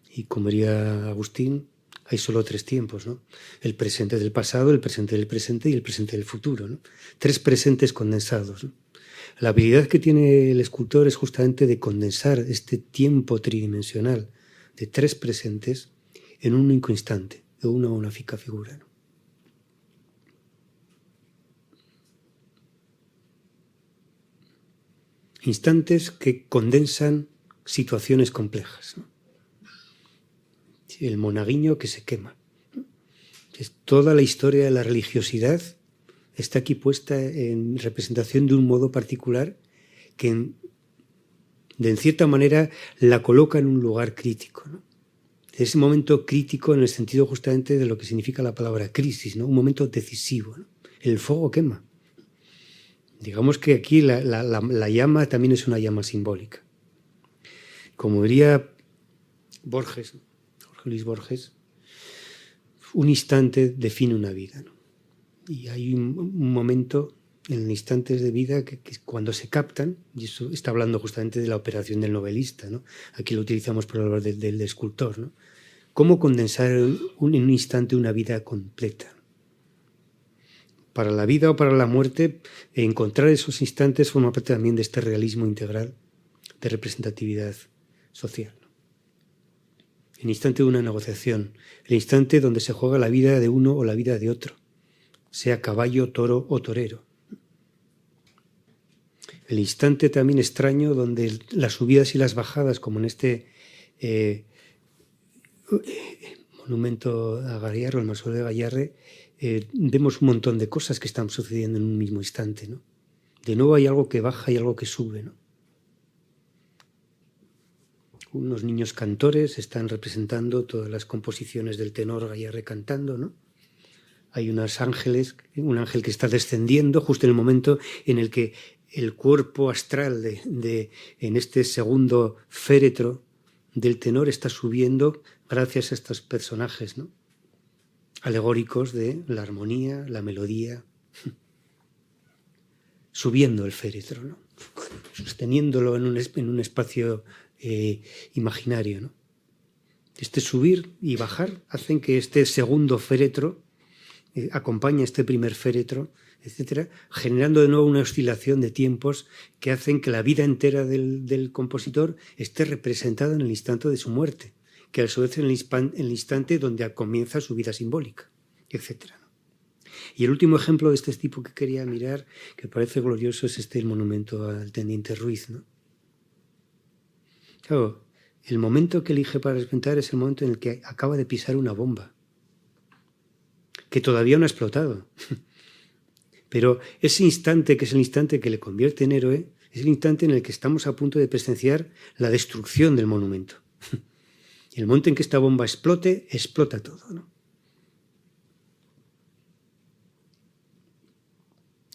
Y como diría Agustín, hay solo 3 tiempos, ¿no? El presente del pasado, el presente del presente y el presente del futuro, ¿no? 3 presentes condensados, ¿no? La habilidad que tiene el escultor es justamente de condensar este tiempo tridimensional de 3 presentes en un único instante, de una única figura, ¿no? Instantes que condensan situaciones complejas, ¿no? El monaguillo que se quema. Toda la historia de la religiosidad está aquí puesta en representación de un modo particular que en cierta manera la coloca en un lugar crítico, ¿no? Ese momento crítico en el sentido justamente de lo que significa la palabra crisis, ¿no? Un momento decisivo, ¿no? El fuego quema. Digamos que aquí la llama también es una llama simbólica. Como diría Borges, Jorge Luis Borges, un instante define una vida, ¿no? Y hay un momento en instantes de vida que cuando se captan, y eso está hablando justamente de la operación del novelista, ¿no? Aquí lo utilizamos para hablar del escultor, ¿no? Cómo condensar en un instante una vida completa. Para la vida o para la muerte, encontrar esos instantes forma parte también de este realismo integral de representatividad social. El instante de una negociación, el instante donde se juega la vida de uno o la vida de otro, sea caballo, toro o torero. El instante también extraño donde las subidas y las bajadas, como en este monumento a Gayarre, el mausoleo de Gayarre, vemos un montón de cosas que están sucediendo en un mismo instante, ¿no? De nuevo hay algo que baja y algo que sube, ¿no? Unos niños cantores están representando todas las composiciones del tenor Gayarre cantando, ¿no? Hay unos ángeles, un ángel que está descendiendo justo en el momento en el que el cuerpo astral en este segundo féretro del tenor está subiendo gracias a estos personajes, ¿no? Alegóricos de la armonía, la melodía, subiendo el féretro, ¿no? Sosteniéndolo en un espacio imaginario, ¿no? Este subir y bajar hacen que este segundo féretro acompañe este primer féretro, etcétera, generando de nuevo una oscilación de tiempos que hacen que la vida entera del compositor esté representada en el instante de su muerte, que a su vez en el instante donde comienza su vida simbólica, etcétera. Y el último ejemplo de este tipo que quería mirar, que parece glorioso, es el monumento al teniente Ruiz, ¿no? Claro, el momento que elige para representar es el momento en el que acaba de pisar una bomba, que todavía no ha explotado. Pero ese instante, que es el instante que le convierte en héroe, es el instante en el que estamos a punto de presenciar la destrucción del monumento. Y el momento en que esta bomba explote, explota todo, ¿no?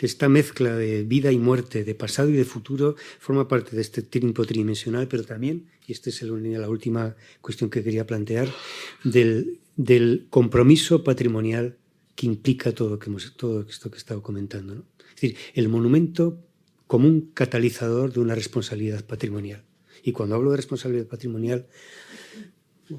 Esta mezcla de vida y muerte, de pasado y de futuro, forma parte de este tiempo tridimensional, pero también, y esta es la última cuestión que quería plantear, del compromiso patrimonial que implica todo esto que he estado comentando, ¿no? Es decir, el monumento como un catalizador de una responsabilidad patrimonial. Y cuando hablo de responsabilidad patrimonial,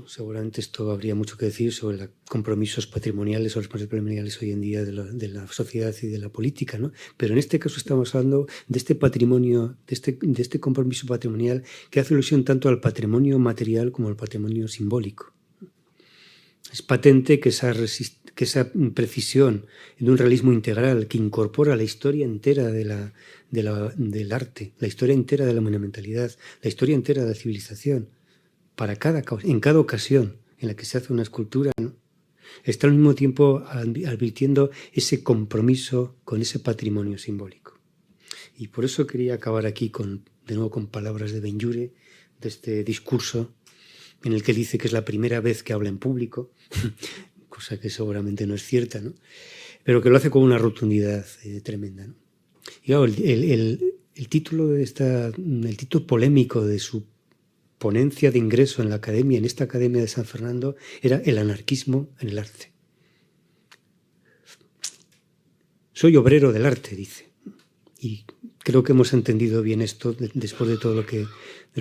seguramente esto habría mucho que decir sobre los compromisos patrimoniales o responsabilidades patrimoniales hoy en día de la sociedad y de la política, ¿no? Pero en este caso estamos hablando de este patrimonio, de este compromiso patrimonial que hace alusión tanto al patrimonio material como al patrimonio simbólico. Es patente que esa precisión de un realismo integral que incorpora la historia entera del arte, la historia entera de la monumentalidad, la historia entera de la civilización, en cada ocasión en la que se hace una escultura, ¿no? Está al mismo tiempo advirtiendo ese compromiso con ese patrimonio simbólico. Y por eso quería acabar aquí de nuevo con palabras de Benlliure, de este discurso en el que dice que es la primera vez que habla en público, cosa que seguramente no es cierta, ¿no? Pero que lo hace con una rotundidad tremenda, ¿no? Y claro, el título polémico de su ponencia de ingreso en la academia, en esta academia de San Fernando, era el anarquismo en el arte. Soy obrero del arte, dice. Y creo que hemos entendido bien esto después de todo de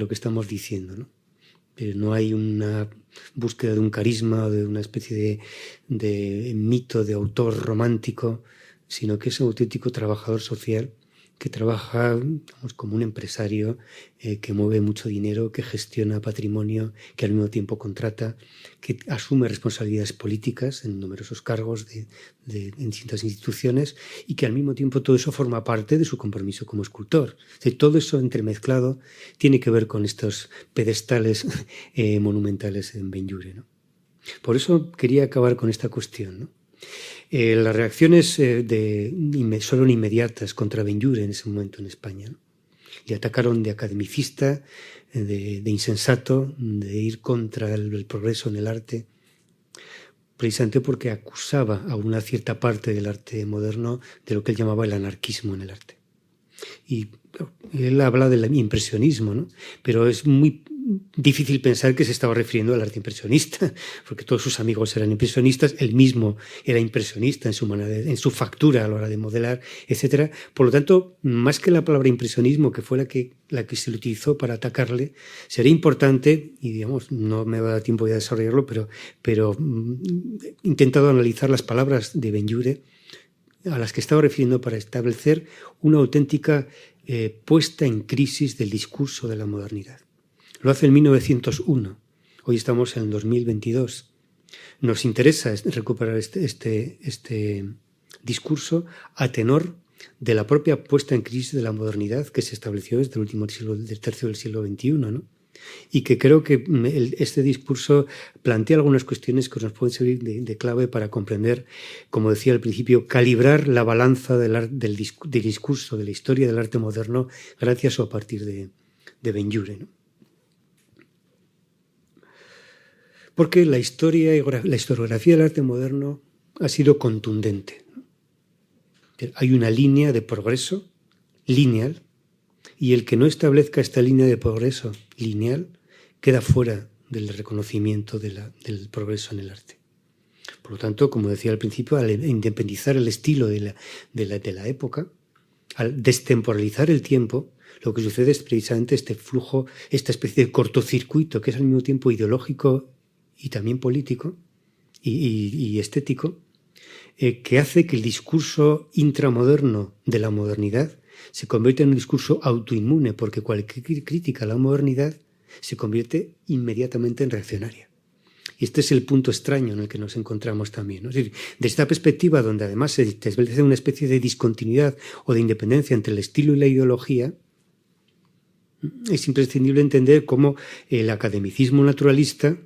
lo que estamos diciendo, ¿no? No hay una búsqueda de un carisma o de una especie de mito de autor romántico, sino que es un auténtico trabajador social que trabaja, digamos, como un empresario que mueve mucho dinero, que gestiona patrimonio, que al mismo tiempo contrata, que asume responsabilidades políticas en numerosos cargos en distintas instituciones y que al mismo tiempo todo eso forma parte de su compromiso como escultor. O sea, todo eso entremezclado tiene que ver con estos pedestales monumentales en Ben-Llull, ¿no? Por eso quería acabar con esta cuestión, ¿no? Las reacciones fueron inmediatas contra Ben-Llull en ese momento en España, ¿no? Le atacaron de academicista, de insensato, de ir contra el progreso en el arte, precisamente porque acusaba a una cierta parte del arte moderno de lo que él llamaba el anarquismo en el arte. Y él habla del impresionismo, ¿no? Pero es muy difícil pensar que se estaba refiriendo al arte impresionista, porque todos sus amigos eran impresionistas, él mismo era impresionista en su manera, en su factura a la hora de modelar, etc. Por lo tanto, más que la palabra impresionismo, que fue la que se le utilizó para atacarle, sería importante, y digamos, no me va a dar tiempo ya a desarrollarlo, pero he intentado analizar las palabras de Ben-Llull a las que estaba refiriendo para establecer una auténtica puesta en crisis del discurso de la modernidad. Lo hace en 1901, hoy estamos en 2022. Nos interesa recuperar este discurso a tenor de la propia puesta en crisis de la modernidad que se estableció desde el último siglo, del tercio del siglo XXI, ¿no? Y que creo que este discurso plantea algunas cuestiones que nos pueden servir de clave para comprender, como decía al principio, calibrar la balanza del discurso, de la historia del arte moderno, gracias o a partir de Ben-Llull, ¿no? Porque la historiografía del arte moderno ha sido contundente, ¿no? Hay una línea de progreso lineal, y el que no establezca esta línea de progreso lineal queda fuera del reconocimiento del progreso en el arte. Por lo tanto, como decía al principio, al independizar el estilo de la época, al destemporalizar el tiempo, lo que sucede es precisamente este flujo, esta especie de cortocircuito que es al mismo tiempo ideológico y también político y estético, que hace que el discurso intramoderno de la modernidad se convierte en un discurso autoinmune, porque cualquier crítica a la modernidad se convierte inmediatamente en reaccionaria. Y este es el punto extraño en el que nos encontramos también, ¿no? Es decir, de esta perspectiva, donde además se establece una especie de discontinuidad o de independencia entre el estilo y la ideología, es imprescindible entender cómo el academicismo naturalista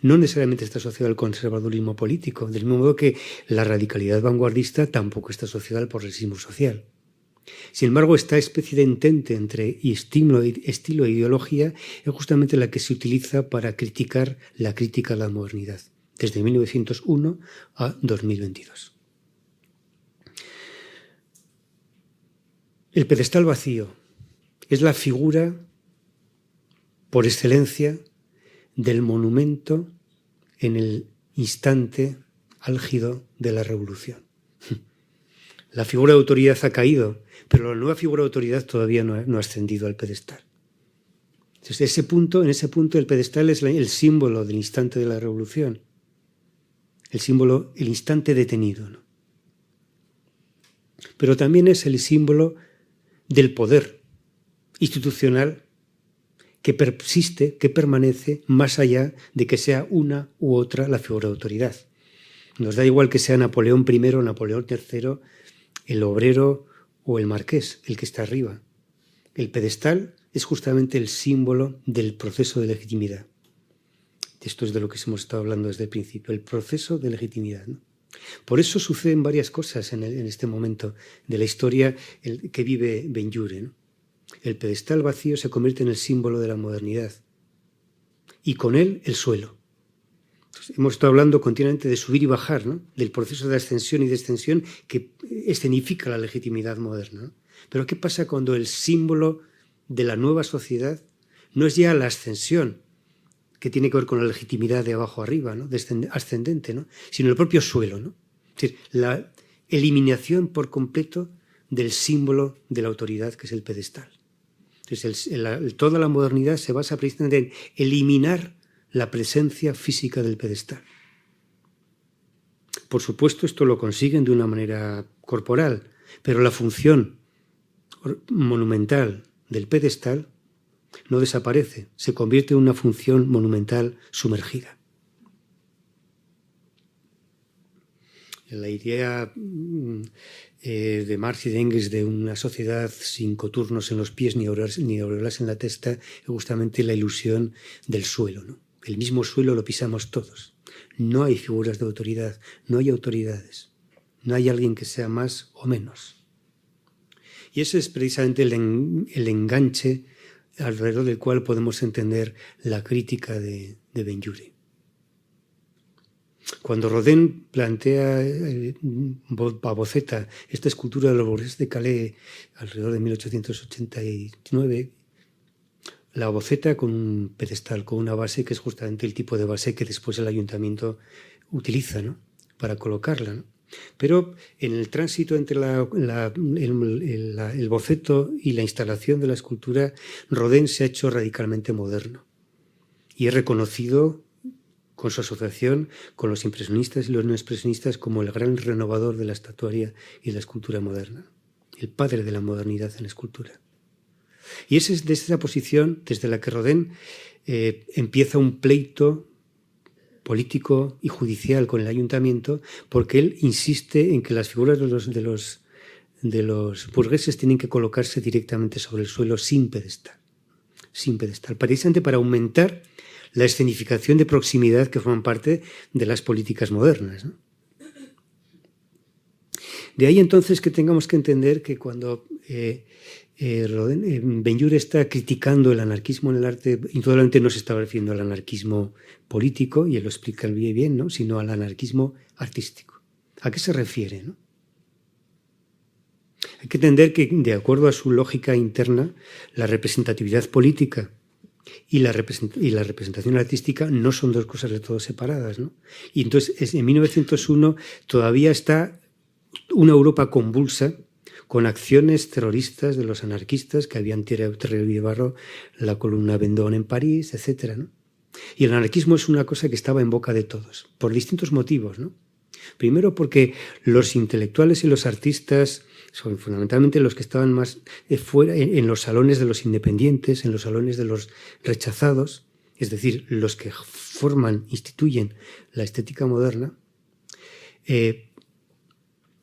no necesariamente está asociado al conservadurismo político, del mismo modo que la radicalidad vanguardista tampoco está asociada al progresismo social. Sin embargo, esta especie de entente entre estilo e ideología es justamente la que se utiliza para criticar la crítica a la modernidad, desde 1901 a 2022. El pedestal vacío es la figura por excelencia del monumento en el instante álgido de la revolución. La figura de autoridad ha caído, pero la nueva figura de autoridad todavía no ha ascendido al pedestal. Entonces, en ese punto el pedestal es el símbolo del instante de la revolución, el instante detenido, ¿no? Pero también es el símbolo del poder institucional que persiste, que permanece más allá de que sea una u otra la figura de autoridad. Nos da igual que sea Napoleón I o Napoleón III, el obrero o el marqués, el que está arriba. El pedestal es justamente el símbolo del proceso de legitimidad. Esto es de lo que hemos estado hablando desde el principio, el proceso de legitimidad, ¿no? Por eso suceden varias cosas en este momento de la historia que vive Ben-Llull, ¿no? El pedestal vacío se convierte en el símbolo de la modernidad y con él el suelo. Entonces, hemos estado hablando continuamente de subir y bajar, ¿no? Del proceso de ascensión y descensión que escenifica la legitimidad moderna, ¿no? Pero ¿qué pasa cuando el símbolo de la nueva sociedad no es ya la ascensión, que tiene que ver con la legitimidad de abajo arriba, ¿no? Ascendente, ¿no? Sino el propio suelo, ¿no? Es decir, la eliminación por completo del símbolo de la autoridad, que es el pedestal. Entonces, toda la modernidad se basa precisamente en eliminar la presencia física del pedestal. Por supuesto, esto lo consiguen de una manera corporal, pero la función monumental del pedestal no desaparece, se convierte en una función monumental sumergida. La idea de Marx y de Engels de una sociedad sin coturnos en los pies ni aureolas en la testa es justamente la ilusión del suelo, ¿no? El mismo suelo lo pisamos todos. No hay figuras de autoridad, no hay autoridades, no hay alguien que sea más o menos. Y ese es precisamente el enganche alrededor del cual podemos entender la crítica de Benjure. Cuando Rodin plantea, boceta esta escultura de los burgueses de Calais alrededor de 1889, la boceta con un pedestal, con una base que es justamente el tipo de base que después el ayuntamiento utiliza, ¿no? Para colocarla, ¿no? Pero en el tránsito entre el boceto y la instalación de la escultura, Rodin se ha hecho radicalmente moderno y es reconocido con su asociación con los impresionistas y los no expresionistas como el gran renovador de la estatuaria y de la escultura moderna, el padre de la modernidad en la escultura. Y es desde esa posición desde la que Rodin empieza un pleito político y judicial con el ayuntamiento, porque él insiste en que las figuras de los burgueses tienen que colocarse directamente sobre el suelo sin pedestal, precisamente para aumentar la escenificación de proximidad que forman parte de las políticas modernas, ¿no? De ahí entonces que tengamos que entender que cuando Benjure está criticando el anarquismo en el arte, indudablemente no se está refiriendo al anarquismo político, y él lo explica bien, ¿no? Sino al anarquismo artístico. ¿A qué se refiere, no? Hay que entender que, de acuerdo a su lógica interna, la representatividad política y la representación artística no son dos cosas de todo separadas, ¿no? Y entonces, en 1901 todavía está una Europa convulsa con acciones terroristas de los anarquistas que habían tirado de barro la columna Vendôme en París, etc., ¿no? Y el anarquismo es una cosa que estaba en boca de todos, por distintos motivos, ¿no? Primero porque los intelectuales y los artistas son fundamentalmente los que estaban más fuera, en los salones de los independientes, en los salones de los rechazados, es decir, los que instituyen la estética moderna,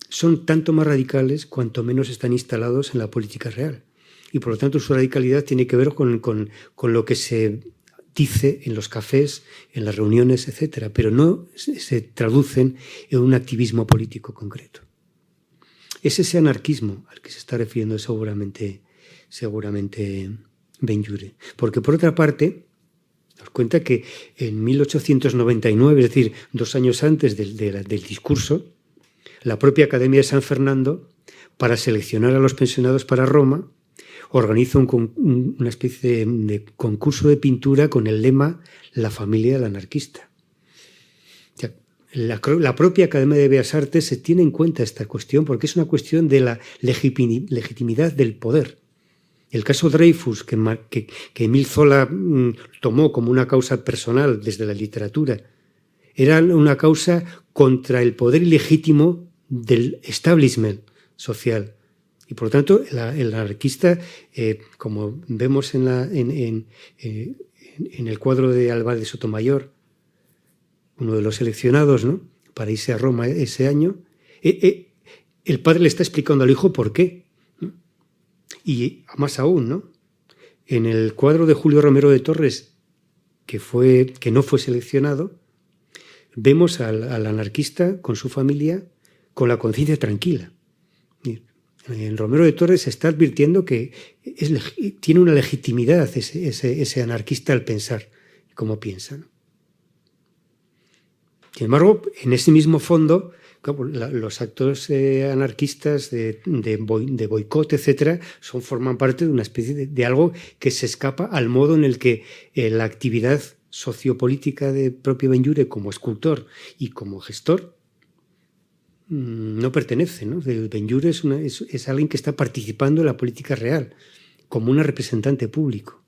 son tanto más radicales cuanto menos están instalados en la política real. Y por lo tanto su radicalidad tiene que ver con lo que se dice en los cafés, en las reuniones, etcétera, pero no se traducen en un activismo político concreto. Es ese anarquismo al que se está refiriendo seguramente Benjure. Porque por otra parte, nos cuenta que en 1899, es decir, 2 años antes del discurso, la propia Academia de San Fernando, para seleccionar a los pensionados para Roma, organiza una especie de concurso de pintura con el lema «La familia del anarquista». O sea, la propia Academia de Bellas Artes se tiene en cuenta esta cuestión porque es una cuestión de la legitimidad del poder. El caso Dreyfus, que Émile Zola tomó como una causa personal desde la literatura, era una causa contra el poder ilegítimo del establishment social. Y por lo tanto, el anarquista, como vemos en el cuadro de Álvarez de Sotomayor, uno de los seleccionados, ¿no?, para irse a Roma ese año, el padre le está explicando al hijo por qué, ¿no? Y más aún, ¿no?, en el cuadro de Julio Romero de Torres, que no fue seleccionado, vemos al anarquista con su familia con la conciencia tranquila. En Romero de Torres se está advirtiendo que tiene una legitimidad ese anarquista al pensar como piensa, ¿no? Sin embargo, en ese mismo fondo, Claro, los actos anarquistas de boicot, etcétera, forman parte de una especie de algo que se escapa al modo en el que la actividad sociopolítica de propio Benlliure como escultor y como gestor no pertenece, ¿no? Benlliure es alguien que está participando en la política real, como un representante público.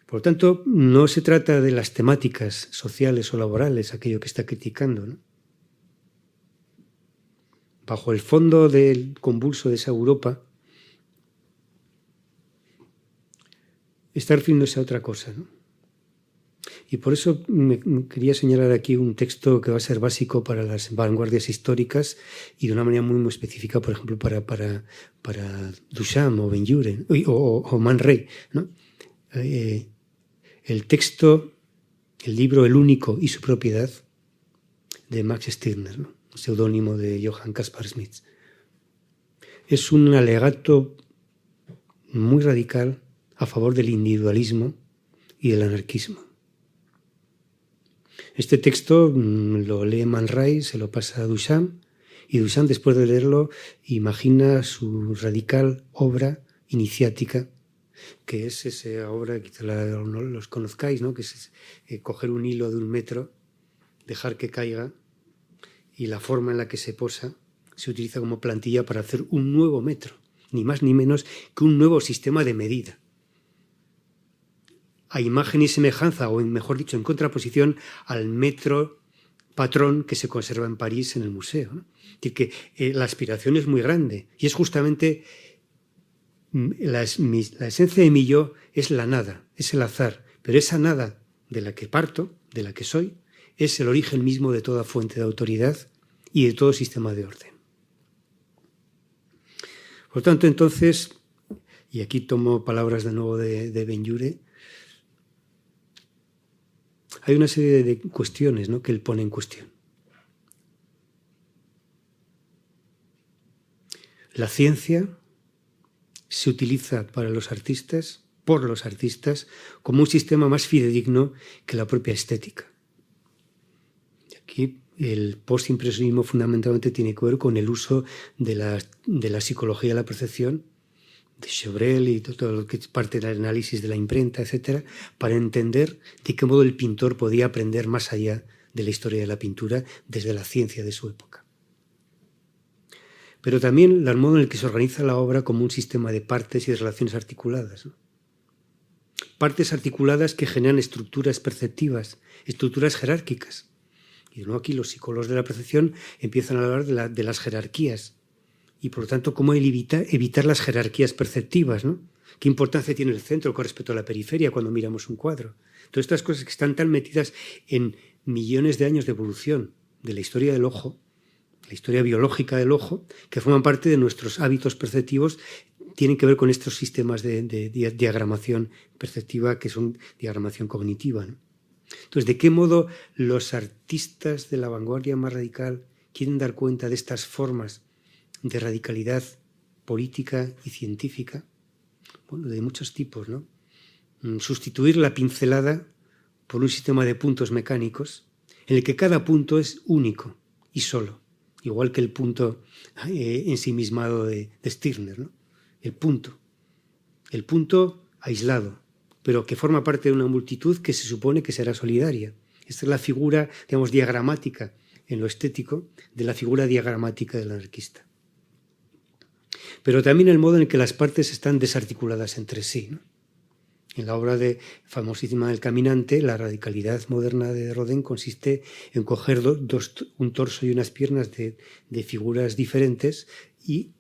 Por lo tanto, no se trata de las temáticas sociales o laborales, aquello que está criticando, ¿no? Bajo el fondo del convulso de esa Europa, está refiriéndose a otra cosa, ¿no? Y por eso me quería señalar aquí un texto que va a ser básico para las vanguardias históricas y de una manera muy, muy específica, por ejemplo, para Duchamp o Benlliure o Man Ray, ¿no? El texto, el libro El único y su propiedad, de Max Stirner, ¿no? Seudónimo de Johann Caspar Schmidt. Es un alegato muy radical a favor del individualismo y del anarquismo. Este texto lo lee Man Ray, se lo pasa a Duchamp, y Duchamp, después de leerlo, imagina su radical obra iniciática, que es esa obra, quizá no los conozcáis, ¿no? Que es coger un hilo de 1 metro, dejar que caiga, y la forma en la que se posa se utiliza como plantilla para hacer un nuevo metro, ni más ni menos que un nuevo sistema de medida. A imagen y semejanza, o mejor dicho, en contraposición al metro patrón que se conserva en París en el museo, ¿no? Es decir, que la aspiración es muy grande y es justamente la esencia de mi yo es la nada, es el azar, pero esa nada de la que parto, de la que soy, es el origen mismo de toda fuente de autoridad y de todo sistema de orden. Por tanto, entonces, y aquí tomo palabras de nuevo de Benlliure, hay una serie de cuestiones, ¿no?, que él pone en cuestión. La ciencia se utiliza para los artistas, por los artistas, como un sistema más fidedigno que la propia estética. Aquí el postimpresionismo fundamentalmente tiene que ver con el uso de la psicología de la percepción, de Chevreul y todo lo que es parte del análisis de la imprenta, etcétera, para entender de qué modo el pintor podía aprender más allá de la historia de la pintura desde la ciencia de su época. Pero también el modo en el que se organiza la obra como un sistema de partes y de relaciones articuladas, ¿no? Partes articuladas que generan estructuras perceptivas, estructuras jerárquicas. Y de nuevo aquí los psicólogos de la percepción empiezan a hablar de las jerarquías y por lo tanto cómo evitar las jerarquías perceptivas, ¿no? ¿Qué importancia tiene el centro con respecto a la periferia cuando miramos un cuadro? Todas estas cosas que están tan metidas en millones de años de evolución de la historia del ojo, la historia biológica del ojo, que forman parte de nuestros hábitos perceptivos, tienen que ver con estos sistemas de diagramación perceptiva que son diagramación cognitiva, ¿no? Entonces, ¿de qué modo los artistas de la vanguardia más radical quieren dar cuenta de estas formas de radicalidad política y científica? Bueno, de muchos tipos, ¿no? Sustituir la pincelada por un sistema de puntos mecánicos en el que cada punto es único y solo, igual que el punto ensimismado de Stirner, ¿no? El punto aislado, pero que forma parte de una multitud que se supone que será solidaria. Esta es la figura, digamos, diagramática en lo estético de la figura diagramática del anarquista. Pero también el modo en que las partes están desarticuladas entre sí, ¿no? En la obra famosísima del Caminante, la radicalidad moderna de Rodin consiste en coger un torso y unas piernas de figuras diferentes y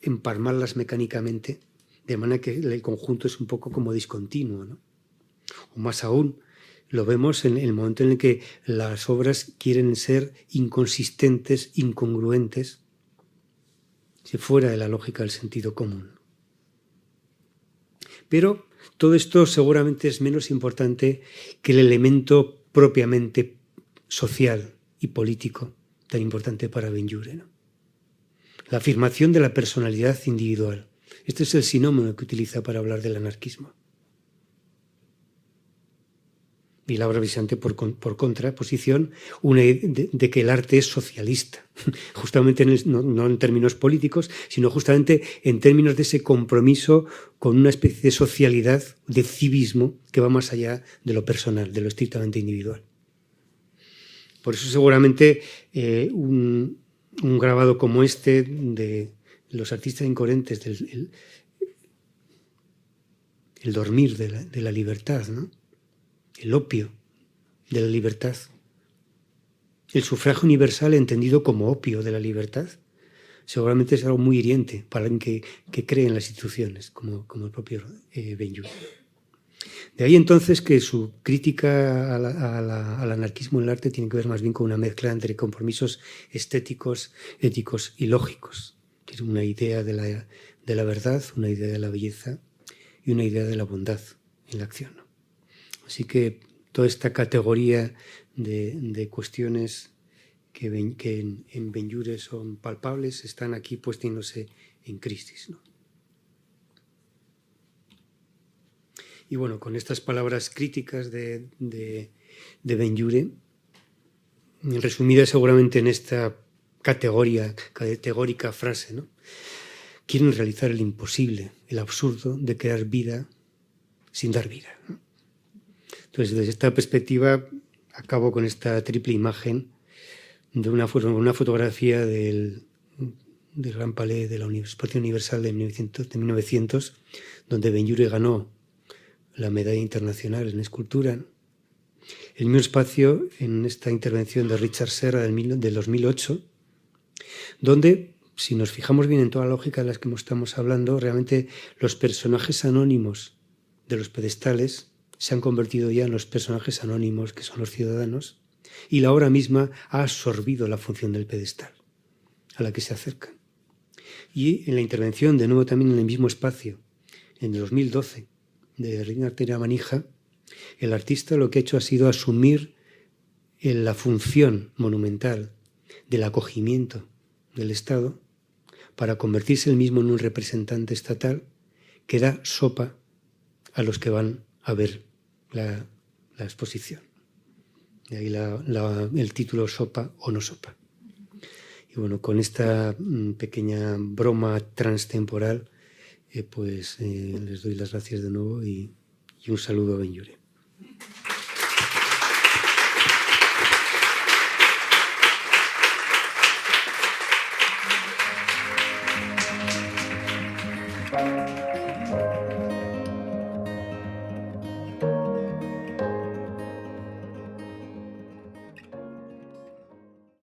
empalmarlas mecánicamente, de manera que el conjunto es un poco como discontinuo, ¿no? O más aún, lo vemos en el momento en el que las obras quieren ser inconsistentes, incongruentes, si fuera de la lógica del sentido común. Pero todo esto seguramente es menos importante que el elemento propiamente social y político tan importante para Benlliure, ¿no? La afirmación de la personalidad individual. Este es el sinónimo que utiliza para hablar del anarquismo. y la obra precisamente por contraposición, una de que el arte es socialista, justamente no en términos políticos, sino justamente en términos de ese compromiso con una especie de socialidad, de civismo, que va más allá de lo personal, de lo estrictamente individual. Por eso seguramente un grabado como este de los artistas incoherentes, el dormir de la libertad, ¿no? El opio de la libertad, el sufragio universal entendido como opio de la libertad, seguramente es algo muy hiriente para alguien que cree en las instituciones, como el propio Benjure. De ahí entonces que su crítica al anarquismo en el arte tiene que ver más bien con una mezcla entre compromisos estéticos, éticos y lógicos. Tiene una idea de la verdad, una idea de la belleza y una idea de la bondad en la acción. Así que toda esta categoría de cuestiones que en Benjure son palpables están aquí puestos en crisis, ¿no? Y bueno, con estas palabras críticas de Benjure, resumidas seguramente en esta categórica frase, ¿no? Quieren realizar el imposible, el absurdo de crear vida sin dar vida, ¿no? Entonces, desde esta perspectiva, acabo con esta triple imagen de una fotografía del Gran Palais de la Exposición Universal de 1900, donde Benjure ganó la medalla internacional en escultura. El mismo espacio en esta intervención de Richard Serra del 2008, donde, si nos fijamos bien en toda la lógica de las que estamos hablando, realmente los personajes anónimos de los pedestales se han convertido ya en los personajes anónimos que son los ciudadanos, y la obra misma ha absorbido la función del pedestal a la que se acercan. Y en la intervención, de nuevo también en el mismo espacio, en el 2012, de Reinhard Manija, el artista lo que ha hecho ha sido asumir la función monumental del acogimiento del Estado para convertirse él mismo en un representante estatal que da sopa a los que van a ver la exposición. De ahí el título Sopa o no sopa. Y bueno, con esta pequeña broma transtemporal, les doy las gracias de nuevo y un saludo a Benjure.